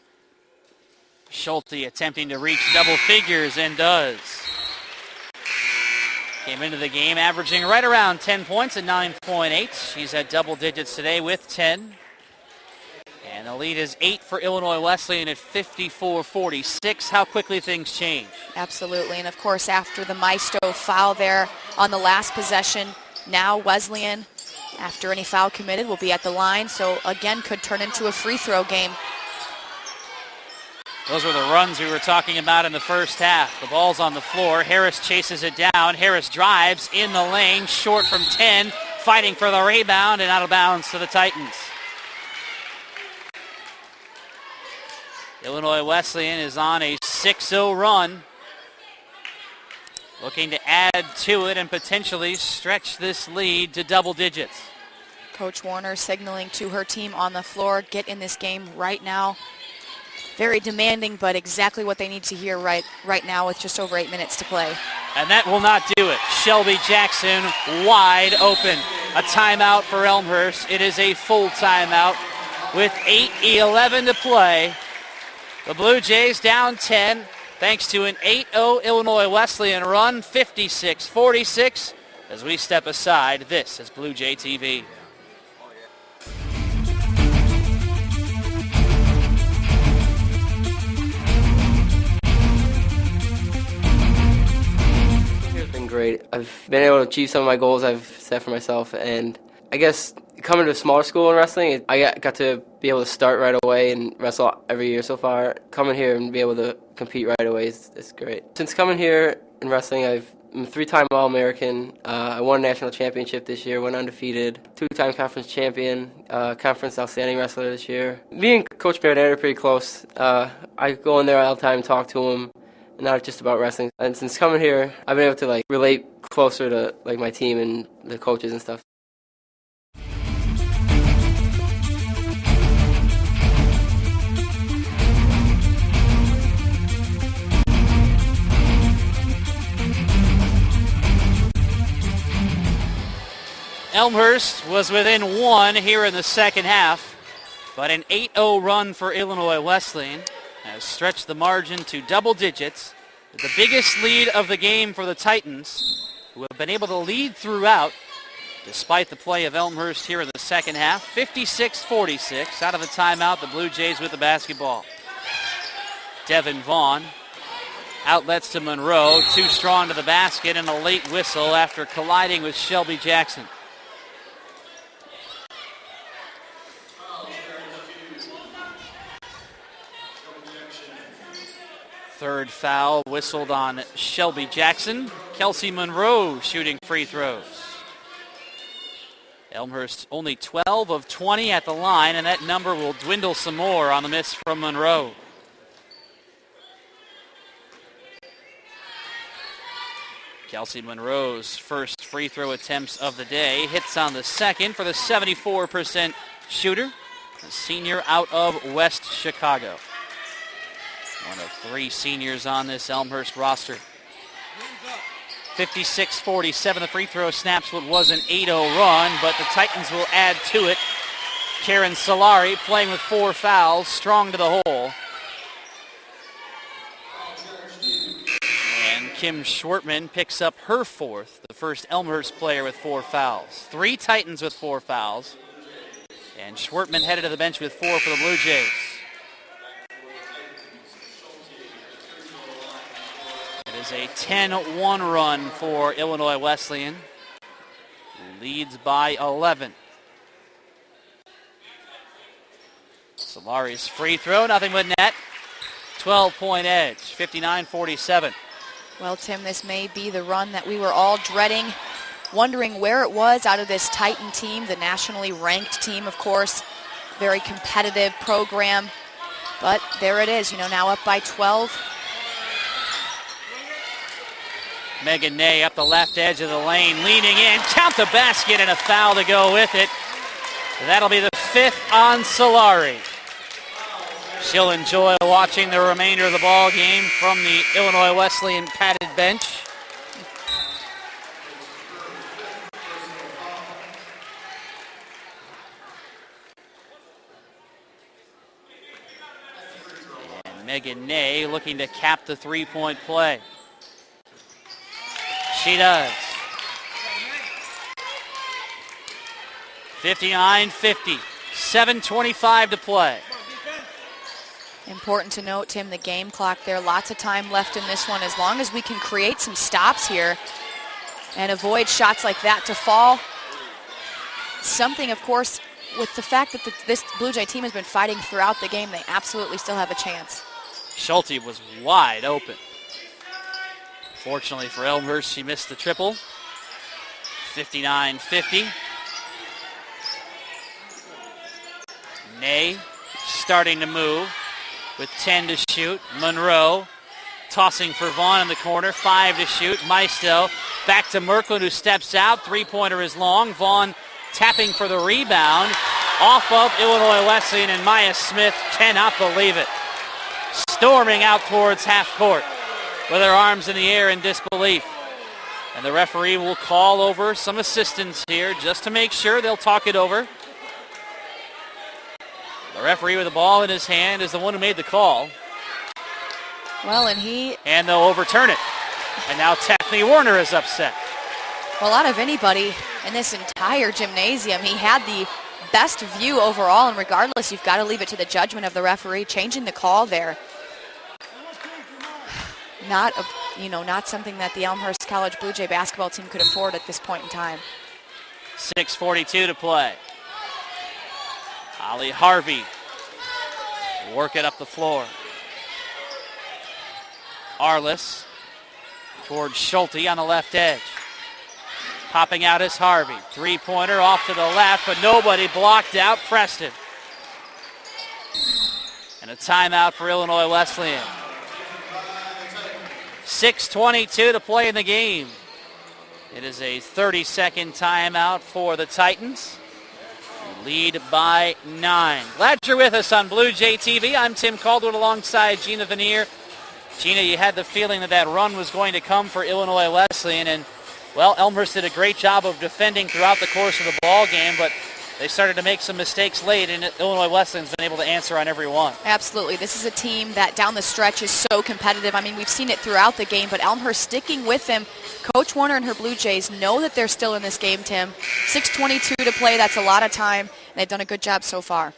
Schulte attempting to reach double figures and does. Came into the game averaging right around 10 points at 9.8. She's at double digits today with 10. And the lead is 8 for Illinois Wesleyan at 54-46. How quickly things change. Absolutely. And of course, after the Maisto foul there on the last possession, now Wesleyan, after any foul committed, will be at the line. So again, could turn into a free throw game. Those were the runs we were talking about in the first half. The ball's on the floor. Harris chases it down. Harris drives in the lane, short from 10, fighting for the rebound and out of bounds to the Titans. Illinois Wesleyan is on a 6-0 run, looking to add to it and potentially stretch this lead to double digits. Coach Warner signaling to her team on the floor, get in this game right now. Very demanding, but exactly what they need to hear right now with just over 8 minutes to play. And that will not do it. Shelby Jackson wide open. A timeout for Elmhurst. It is a full timeout with 8:11 to play. The Blue Jays down 10 thanks to an 8-0 Illinois Wesleyan run, 56-46. As we step aside, this is Blue Jay TV. It's been great. I've been able to achieve some of my goals I've set for myself, and I guess coming to a smaller school in wrestling, I got to be able to start right away and wrestle every year so far. Coming here and be able to compete right away is great. Since coming here in wrestling, I'm a 3-time All-American. I won a national championship this year, went undefeated. 2-time conference champion, conference outstanding wrestler this year. Me and Coach Baird are pretty close. I go in there all the time and talk to him, not just about wrestling. And since coming here, I've been able to relate closer to my team and the coaches and stuff. Elmhurst was within 1 here in the second half, but an 8-0 run for Illinois Wesleyan has stretched the margin to double digits. The biggest lead of the game for the Titans, who have been able to lead throughout, despite the play of Elmhurst here in the second half. 56-46. Out of the timeout, the Blue Jays with the basketball. Devin Vaughn outlets to Monroe, too strong to the basket, and a late whistle after colliding with Shelby Jackson. Third foul whistled on Shelby Jackson. Kelsey Monroe shooting free throws. Elmhurst only 12 of 20 at the line, and that number will dwindle some more on the miss from Monroe. Kelsey Monroe's first free throw attempts of the day. Hits on the second for the 74% shooter, the senior out of West Chicago. One of 3 seniors on this Elmhurst roster. 56-47, the free throw snaps what was an 8-0 run, but the Titans will add to it. Karen Solari playing with 4 fouls, strong to the hole. And Kim Schwartman picks up her 4th, the first Elmhurst player with 4 fouls. 3 Titans with 4 fouls. And Schwartman headed to the bench with 4 for the Blue Jays. is a 10-1 run for Illinois Wesleyan. Leads by 11. Solari's free throw, nothing but net. 12-point edge, 59-47. Well, Tim, this may be the run that we were all dreading, wondering where it was out of this Titan team, the nationally ranked team, of course. Very competitive program. But there it is, now up by 12. Megan Ney up the left edge of the lane, leaning in, count the basket and a foul to go with it. That'll be the 5th on Solari. She'll enjoy watching the remainder of the ball game from the Illinois Wesleyan padded bench. And Megan Ney looking to cap the three-point play. She does. 59-50, 7:25 to play. Important to note, Tim, the game clock there. Lots of time left in this one. As long as we can create some stops here and avoid shots like that to fall. Something, of course, with the fact that this Blue Jay team has been fighting throughout the game, they absolutely still have a chance. Schulte was wide open. Fortunately for Elmhurst, she missed the triple. 59-50. Ney starting to move with 10 to shoot. Monroe tossing for Vaughn in the corner. 5 to shoot. Maisto back to Merklin, who steps out. Three-pointer is long. Vaughn tapping for the rebound. Off of Illinois Wesleyan, and Maya Smith cannot believe it. Storming out towards half court with her arms in the air in disbelief. And the referee will call over some assistants here just to make sure. They'll talk it over. The referee with the ball in his hand is the one who made the call. Well, and they'll overturn it. And now Teffany Warner is upset. Well, out of anybody in this entire gymnasium, he had the best view overall, and regardless, you've got to leave it to the judgment of the referee changing the call there. Not something that the Elmhurst College Blue Jay basketball team could afford at this point in time. 6:42 to play. Holly Harvey work it up the floor. Arliss towards Schulte on the left edge. Popping out is Harvey. Three-pointer off to the left, but nobody blocked out Preston. And a timeout for Illinois Wesleyan. 6:22 to play in the game. It is a 30-second timeout for the Titans. Lead by 9. Glad you're with us on Blue Jay TV. I'm Tim Caldwell alongside Gina Vanier. Gina, you had the feeling that run was going to come for Illinois Wesleyan, and well, Elmhurst did a great job of defending throughout the course of the ball game, but they started to make some mistakes late, and Illinois Wesleyan's been able to answer on every one. Absolutely. This is a team that down the stretch is so competitive. I mean, we've seen it throughout the game, but Elmhurst sticking with them. Coach Warner and her Blue Jays know that they're still in this game, Tim. 6:22 to play. That's a lot of time. They've done a good job so far.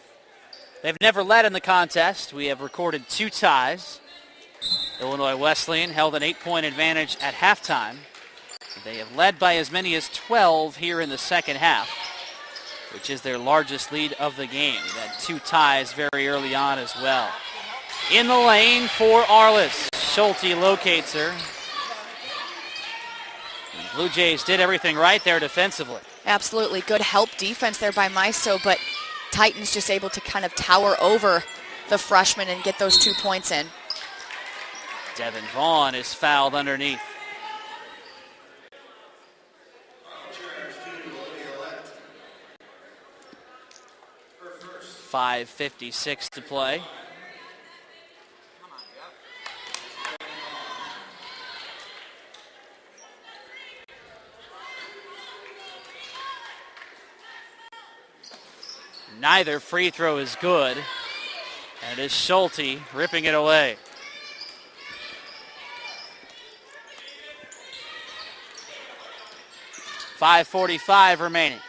They've never led in the contest. We have recorded 2 ties. Illinois Wesleyan held an 8-point advantage at halftime. They have led by as many as 12 here in the second half, which is their largest lead of the game. They've had 2 ties very early on as well. In the lane for Arliss. Schulte locates her. And Blue Jays did everything right there defensively. Absolutely. Good help defense there by Maisto, but Titans just able to kind of tower over the freshman and get those 2 points in. Devin Vaughn is fouled underneath. .556 to play. Neither free throw is good, and it is Schulte ripping it away. .545 remaining.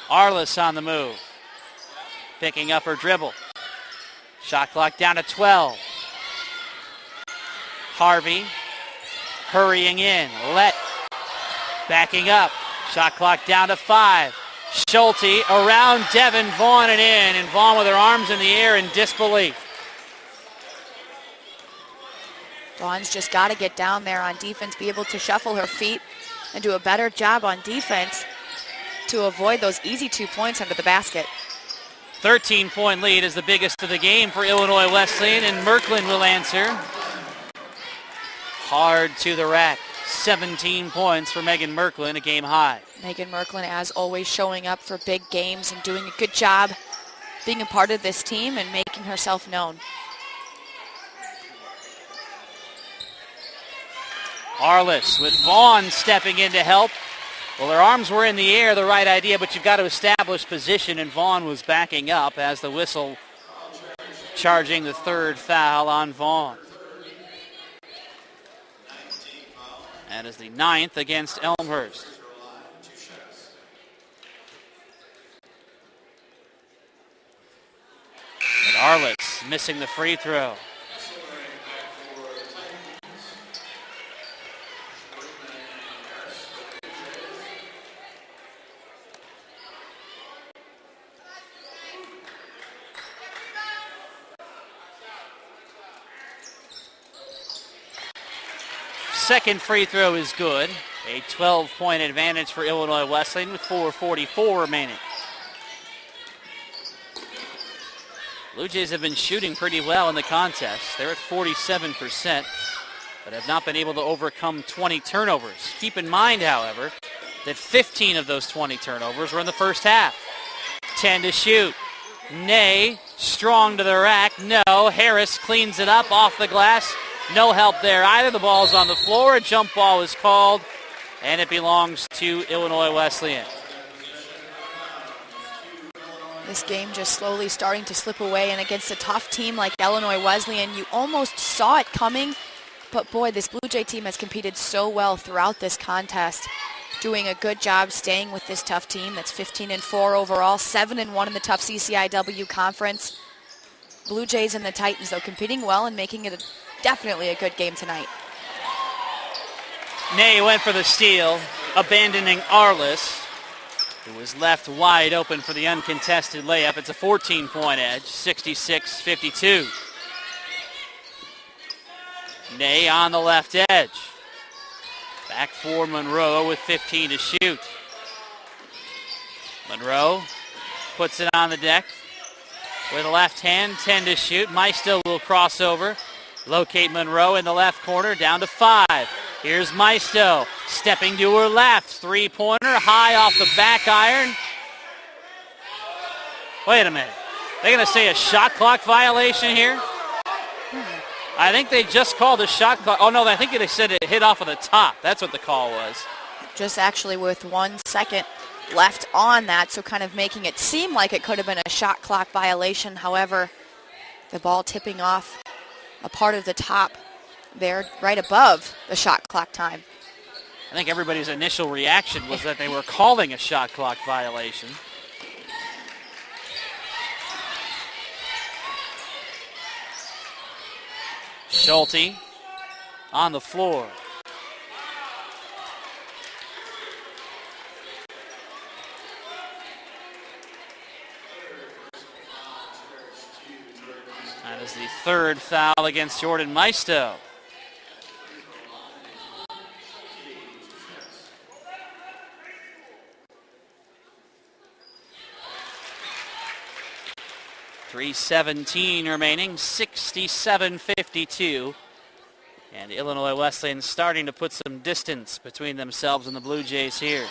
Arliss on the move. Picking up her dribble. Shot clock down to 12. Harvey hurrying in. Let backing up. Shot clock down to 5. Schulte around Devin Vaughn and in. And Vaughn with her arms in the air in disbelief. Vaughn's just got to get down there on defense, be able to shuffle her feet and do a better job on defense to avoid those easy 2 points under the basket. 13-point lead is the biggest of the game for Illinois Wesleyan, and Merklin will answer. Hard to the rack. 17 points for Megan Merklin, a game high. Megan Merklin, as always, showing up for big games and doing a good job being a part of this team and making herself known. Arliss with Vaughn stepping in to help. Well, her arms were in the air, the right idea, but you've got to establish position, and Vaughn was backing up as the whistle charging the third foul on Vaughn. That is the 9th against Elmhurst. But Arliss missing the free throw. Second free throw is good. A 12-point advantage for Illinois Wesleyan with 4:44 remaining. Blue Jays have been shooting pretty well in the contest. They're at 47%, but have not been able to overcome 20 turnovers. Keep in mind, however, that 15 of those 20 turnovers were in the first half. 10 to shoot. Nay, strong to the rack. No, Harris cleans it up off the glass. No help there either. The ball's on the floor. A jump ball is called, and it belongs to Illinois Wesleyan. This game just slowly starting to slip away, and against a tough team like Illinois Wesleyan, you almost saw it coming, but boy, this Blue Jay team has competed so well throughout this contest, doing a good job staying with this tough team that's 15-4 overall, 7-1 in the tough CCIW conference. Blue Jays and the Titans, though, competing well and making it definitely a good game tonight. Nay went for the steal, abandoning Arliss, who was left wide open for the uncontested layup. It's a 14-point edge, 66-52. Nay on the left edge. Back for Monroe with 15 to shoot. Monroe puts it on the deck with a left hand, 10 to shoot. Maisto will cross over. Locate Monroe in the left corner, down to 5. Here's Maisto, stepping to her left. Three-pointer, high off the back iron. Wait a minute. They're going to say a shot clock violation here? I think they just called a shot clock. Oh, no, I think they said it hit off of the top. That's what the call was. Just actually with 1 second left on that, so kind of making it seem like it could have been a shot clock violation. However, the ball tipping off a part of the top there, right above the shot clock time. I think everybody's initial reaction was that they were calling a shot clock violation. Schulte on the floor. That is the third foul against Jordan Maisto. .317 remaining, 67-52. And Illinois Wesleyan starting to put some distance between themselves and the Blue Jays here.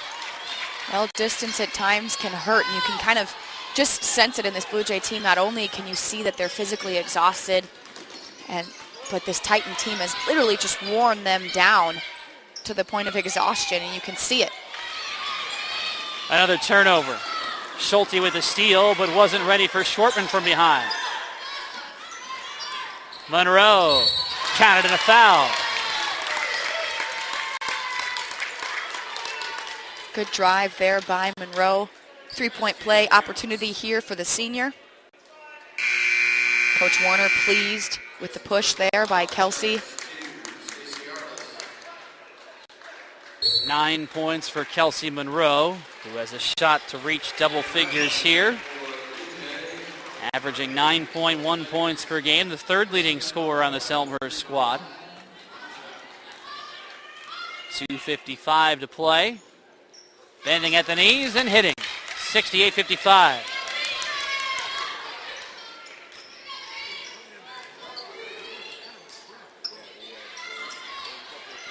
Well, distance at times can hurt, and you can kind of just sense it in this Blue Jay team. Not only can you see that they're physically exhausted, but this Titan team has literally just worn them down to the point of exhaustion, and you can see it. Another turnover. Schulte with the steal, but wasn't ready for Schwartman from behind. Monroe counted in a foul. Good drive there by Monroe. Three-point play opportunity here for the senior. Coach Warner pleased with the push there by Kelsey. 9 points for Kelsey Monroe, who has a shot to reach double figures here. Averaging 9.1 points per game, the third leading scorer on this Elmhurst squad. 2:55 to play. Bending at the knees and hitting. 68-55.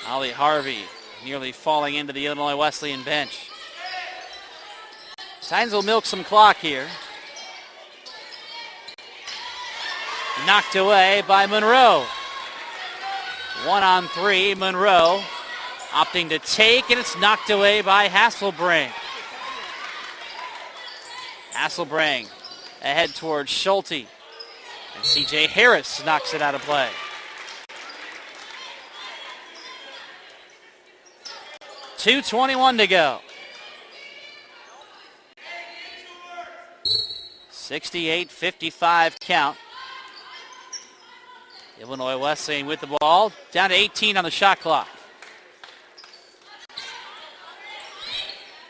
Ollie Harvey nearly falling into the Illinois Wesleyan bench. Titans will milk some clock here. Knocked away by Monroe. 1-on-3, Monroe opting to take, and it's knocked away by Hasselbrang. Hasselbrang ahead towards Schulte, and C.J. Harris knocks it out of play. .221 to go. 68-55 count. Illinois Wesleyan with the ball, down to 18 on the shot clock.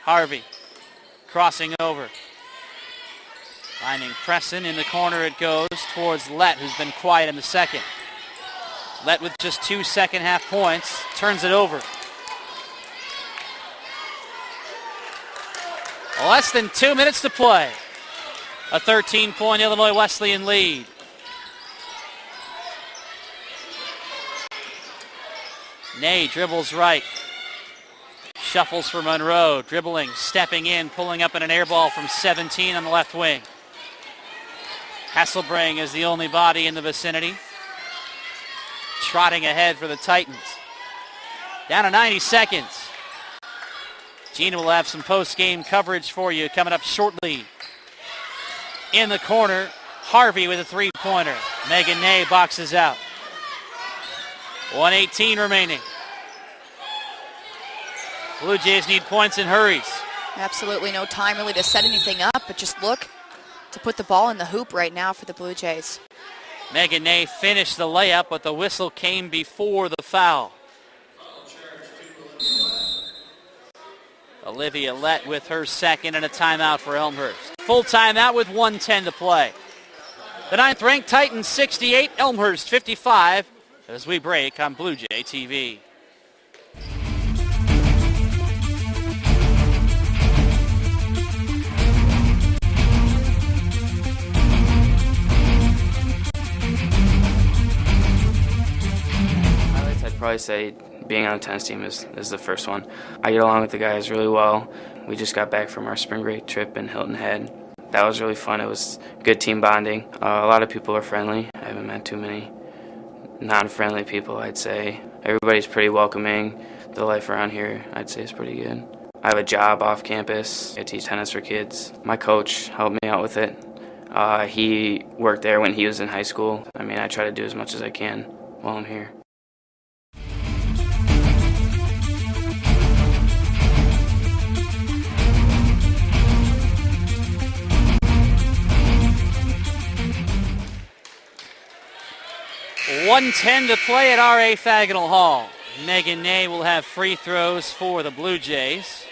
Harvey crossing over. Finding Presson in the corner it goes towards Lett, who's been quiet in the second. Lett with just 2 second half points, turns it over. Less than 2 minutes to play. A 13-point Illinois Wesleyan lead. Ney dribbles right. Shuffles for Monroe, dribbling, stepping in, pulling up in an air ball from 17 on the left wing. Hasselbrang is the only body in the vicinity. Trotting ahead for the Titans. Down to 90 seconds. Gina will have some post-game coverage for you coming up shortly. In the corner, Harvey with a three-pointer. Megan Ney boxes out. 1:18 remaining. Blue Jays need points and hurries. Absolutely no time really to set anything up, but just look to put the ball in the hoop right now for the Blue Jays. Megan Ney finished the layup, but the whistle came before the foul. Olivia Lett with her second and a timeout for Elmhurst. Full timeout with 1:10 to play. The 9th-ranked Titans 68, Elmhurst 55, as we break on Blue Jay TV. I'd probably say being on the tennis team is the first one. I get along with the guys really well. We just got back from our spring break trip in Hilton Head. That was really fun. It was good team bonding. A lot of people are friendly. I haven't met too many non-friendly people, I'd say. Everybody's pretty welcoming. The life around here, I'd say, is pretty good. I have a job off campus. I teach tennis for kids. My coach helped me out with it. He worked there when he was in high school. I mean, I try to do as much as I can while I'm here. .110 to play at R.A. Faginal Hall. Megan Ney will have free throws for the Blue Jays.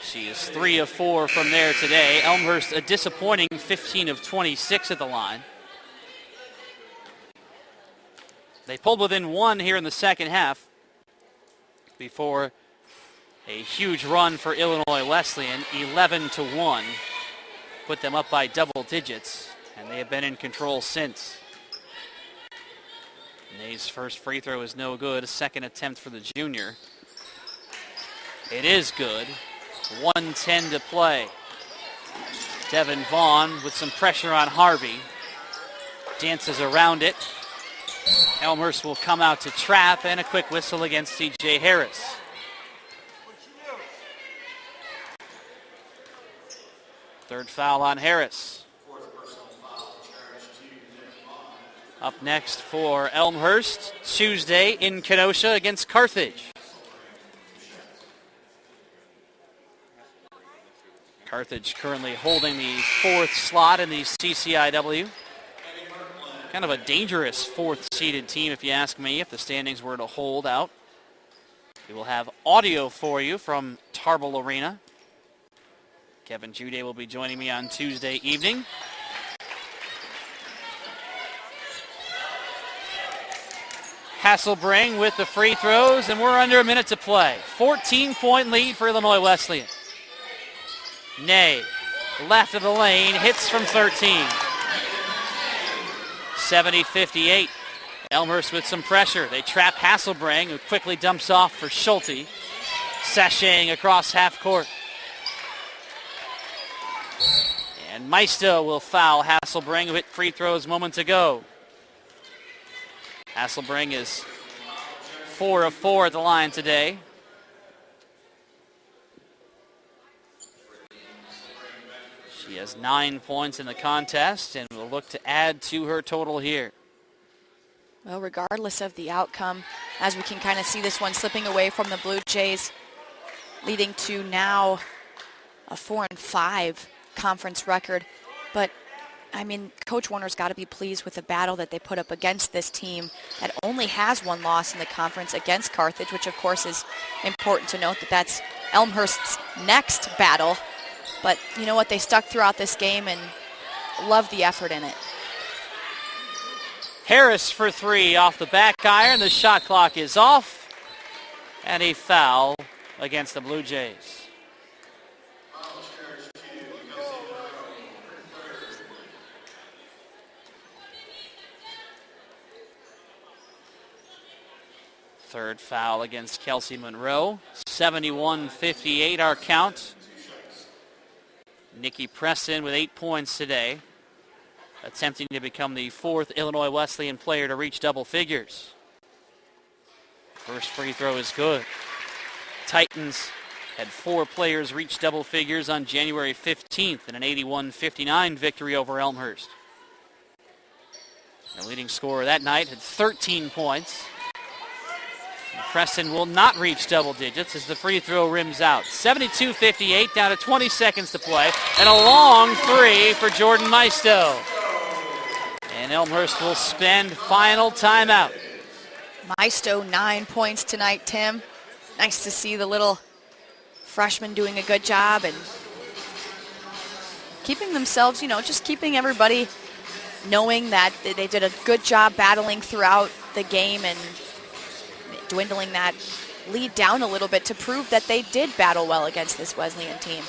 She is 3 of 4 from there today. Elmhurst a disappointing 15 of 26 at the line. They pulled within 1 here in the second half before a huge run for Illinois Wesleyan, 11-1. Put them up by double digits, and they have been in control since. Ney's first free throw is no good. A second attempt for the junior. It is good. 1:10 to play. Devin Vaughn with some pressure on Harvey. Dances around it. Elmhurst will come out to trap, and a quick whistle against C.J. Harris. Third foul on Harris. Up next for Elmhurst, Tuesday in Kenosha against Carthage. Carthage currently holding the 4th slot in the CCIW. Kind of a dangerous 4th seeded team, if you ask me, if the standings were to hold out. We will have audio for you from Tarble Arena. Kevin Jude will be joining me on Tuesday evening. Hasselbring with the free throws, and we're under a minute to play. 14-point lead for Illinois Wesleyan. Ney, left of the lane, hits from 13. 70-58. Elmhurst with some pressure. They trap Hasselbring, who quickly dumps off for Schulte. Sashaying across half court. And Maisto will foul Hasselbring, who hit free throws moments ago. Hasselbring is 4 of 4 at the line today. She has 9 points in the contest and will look to add to her total here. Well, regardless of the outcome, as we can kind of see this one slipping away from the Blue Jays, leading to now a 4-5 conference record. But, I mean, Coach Warner's got to be pleased with the battle that they put up against this team that only has one loss in the conference against Carthage, which, of course, is important to note that that's Elmhurst's next battle. But you know what? They stuck throughout this game and love the effort in it. Harris for 3 off the back iron. The shot clock is off. And a foul against the Blue Jays. Third foul against Kelsey Monroe. 71-58 our count. Nikki Preston with 8 points today, attempting to become the 4th Illinois Wesleyan player to reach double figures. First free throw is good. Titans had 4 players reach double figures on January 15th in an 81-59 victory over Elmhurst. The leading scorer that night had 13 points. Preston will not reach double digits as the free throw rims out. 72-58, down to 20 seconds to play. And a long 3 for Jordan Maisto. And Elmhurst will spend final timeout. Maisto, 9 points tonight, Tim. Nice to see the little freshman doing a good job and keeping themselves, just keeping everybody knowing that they did a good job battling throughout the game and dwindling that lead down a little bit to prove that they did battle well against this Wesleyan team.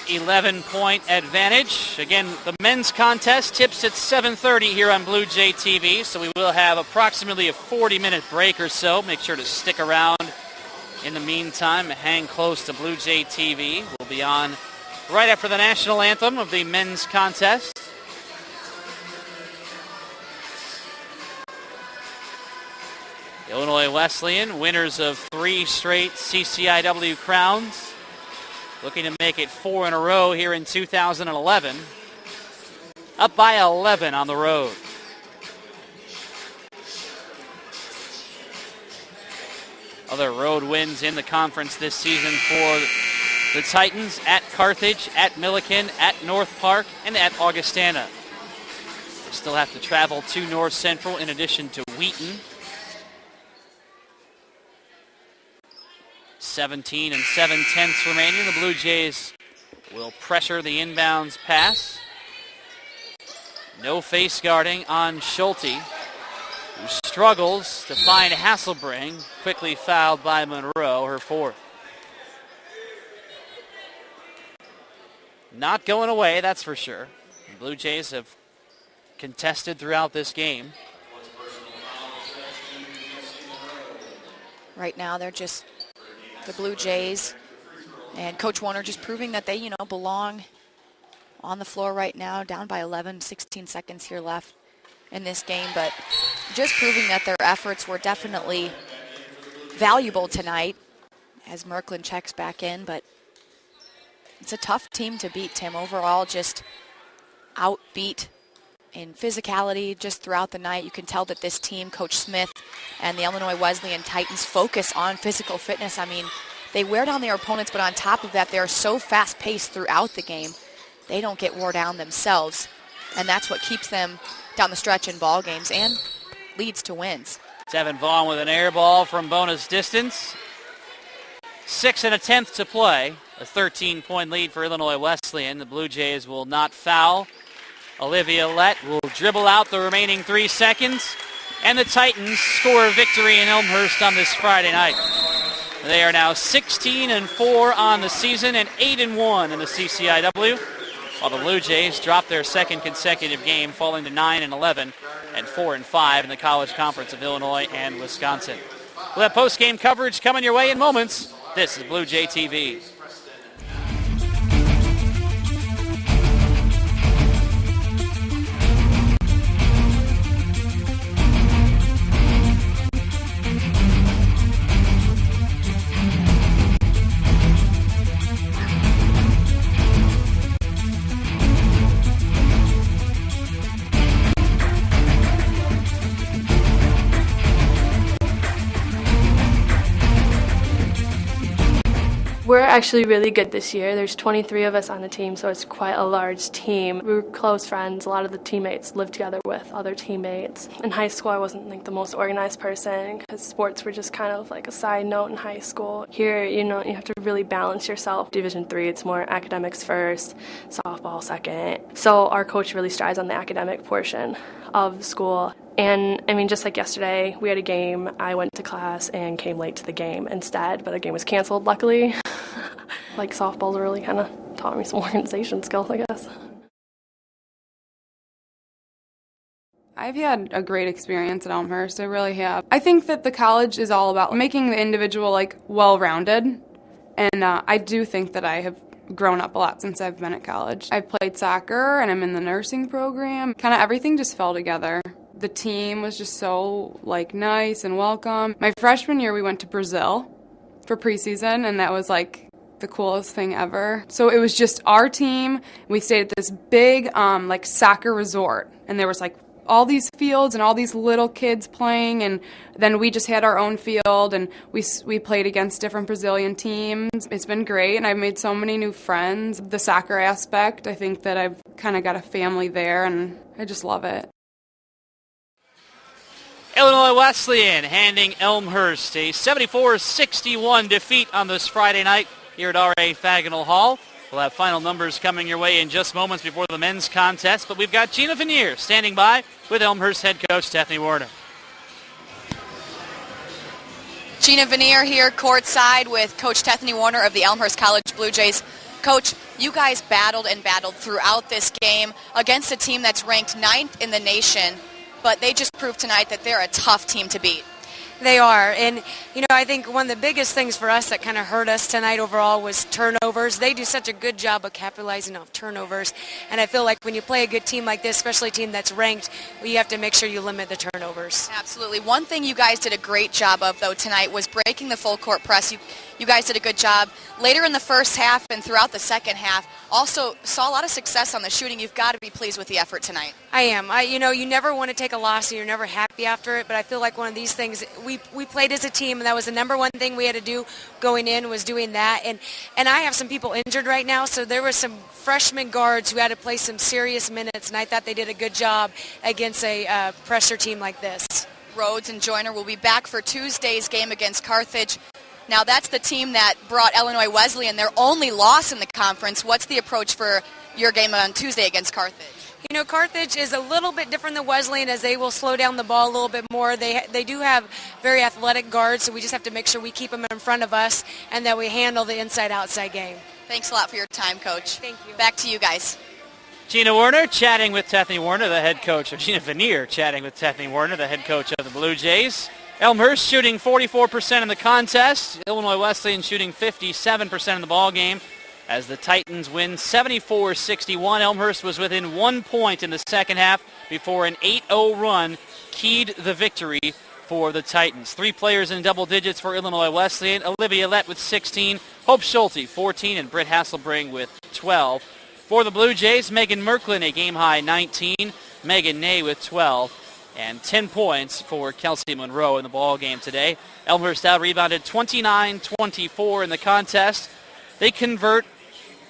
11-point advantage. Again, the men's contest tips at 7:30 here on Blue Jay TV, so we will have approximately a 40-minute break or so. Make sure to stick around. In the meantime, hang close to Blue Jay TV. We'll be on right after the national anthem of the men's contest. Illinois Wesleyan, winners of 3 straight CCIW crowns, looking to make it 4 in a row here in 2011. Up by 11 on the road. Other road wins in the conference this season for the Titans at Carthage, at Milliken, at North Park, and at Augustana. They still have to travel to North Central in addition to Wheaton. 17 7/10 remaining. The Blue Jays will pressure the inbounds pass. No face guarding on Schulte, who struggles to find Hasselbring, quickly fouled by Monroe, her 4th. Not going away, that's for sure. The Blue Jays have contested throughout this game. Right now, they're just the Blue Jays and Coach Warner just proving that they, belong on the floor right now, down by 11, 16 seconds here left in this game, but just proving that their efforts were definitely valuable tonight as Merklin checks back in, but it's a tough team to beat, Tim. Overall, just outbeat in physicality just throughout the night. You can tell that this team, Coach Smith and the Illinois Wesleyan Titans, focus on physical fitness. I mean, they wear down their opponents, but on top of that, they're so fast-paced throughout the game, they don't get wore down themselves. And that's what keeps them down the stretch in ball games and leads to wins. Devin Vaughn with an air ball from bonus distance. 6 1/10 to play. A 13-point lead for Illinois Wesleyan. The Blue Jays will not foul. Olivia Lett will dribble out the remaining 3 seconds. And the Titans score a victory in Elmhurst on this Friday night. They are now 16-4 on the season and 8-1 in the CCIW. While the Blue Jays drop their second consecutive game, falling to 9-11 and 4-5 in the College Conference of Illinois and Wisconsin. We'll have post-game coverage coming your way in moments. This is Blue Jay TV. We're actually really good this year. There's 23 of us on the team, so it's quite a large team. We were close friends. A lot of the teammates lived together with other teammates. In high school, I wasn't the most organized person because sports were just kind of like a side note in high school. Here, you have to really balance yourself. Division III, it's more academics first, softball second. So our coach really strives on the academic portion of school. And, just like yesterday, we had a game. I went to class and came late to the game instead, but the game was canceled, luckily. Softball's really kind of taught me some organization skills, I guess. I've had a great experience at Elmhurst. I really have. I think that the college is all about making the individual, well-rounded. And I do think that I have grown up a lot since I've been at college. I played soccer, and I'm in the nursing program. Kind of everything just fell together. The team was just so, nice and welcome. My freshman year, we went to Brazil for preseason, and that was, the coolest thing ever. So it was just our team. We stayed at this big, soccer resort, and there was, all these fields and all these little kids playing, and then we just had our own field, and we played against different Brazilian teams. It's been great, and I've made so many new friends. The soccer aspect, I think that I've kind of got a family there, and I just love it. Illinois Wesleyan handing Elmhurst a 74-61 defeat on this Friday night here at R.A. Faginal Hall. We'll have final numbers coming your way in just moments before the men's contest, but we've got Gina Vanier standing by with Elmhurst head coach Tethany Warner. Gina Vanier here courtside with Coach Tethany Warner of the Elmhurst College Blue Jays. Coach, you guys battled and battled throughout this game against a team that's ranked 9th in the nation, but they just proved tonight that they're a tough team to beat. They are, and I think one of the biggest things for us that kind of hurt us tonight overall was turnovers. They do such a good job of capitalizing off turnovers, and I feel like when you play a good team like this, especially a team that's ranked, you have to make sure you limit the turnovers. Absolutely. One thing you guys did a great job of, though, tonight was breaking the full court press. You guys did a good job. Later in the first half and throughout the second half, also saw a lot of success on the shooting. You've got to be pleased with the effort tonight. I am. You never want to take a loss and you're never happy after it, but I feel like one of these things, we played as a team, and that was the number one thing we had to do going in was doing that. And I have some people injured right now, so there were some freshman guards who had to play some serious minutes, and I thought they did a good job against a pressure team like this. Rhodes and Joyner will be back for Tuesday's game against Carthage. Now, that's the team that brought Illinois Wesleyan their only loss in the conference. What's the approach for your game on Tuesday against Carthage? Carthage is a little bit different than Wesleyan, as they will slow down the ball a little bit more. They do have very athletic guards, so we just have to make sure we keep them in front of us and that we handle the inside-outside game. Thanks a lot for your time, Coach. Thank you. Back to you guys. Gina Warner chatting with Tethany Warner, the head coach, or Gina Vanier chatting with Tethany Warner, the head coach of the Blue Jays. Elmhurst shooting 44% in the contest. Illinois Wesleyan shooting 57% in the ball game. As the Titans win 74-61, Elmhurst was within 1 point in the second half before an 8-0 run keyed the victory for the Titans. 3 players in double digits for Illinois Wesleyan. Olivia Lett with 16, Hope Schulte 14, and Britt Hasselbring with 12. For the Blue Jays, Megan Merklin a game-high 19, Megan Ney with 12, and 10 points for Kelsey Monroe in the ball game today. Elmhurst out-rebounded 29-24 in the contest. They convert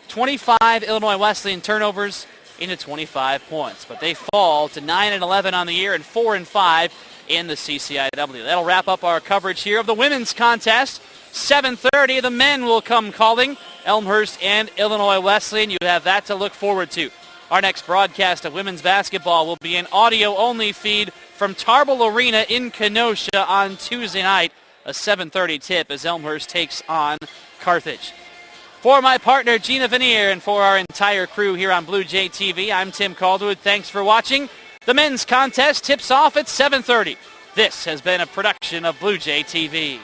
25 Illinois Wesleyan turnovers into 25 points, but they fall to 9-11 on the year and 4-5 in the CCIW. That'll wrap up our coverage here of the women's contest. 7:30, the men will come calling. Elmhurst and Illinois Wesleyan. You have that to look forward to. Our next broadcast of women's basketball will be an audio-only feed from Tarbell Arena in Kenosha on Tuesday night. A 7:30 tip as Elmhurst takes on Carthage. For my partner, Gina Vanier, and for our entire crew here on Blue Jay TV, I'm Tim Calderwood. Thanks for watching. The men's contest tips off at 7:30. This has been a production of Blue Jay TV.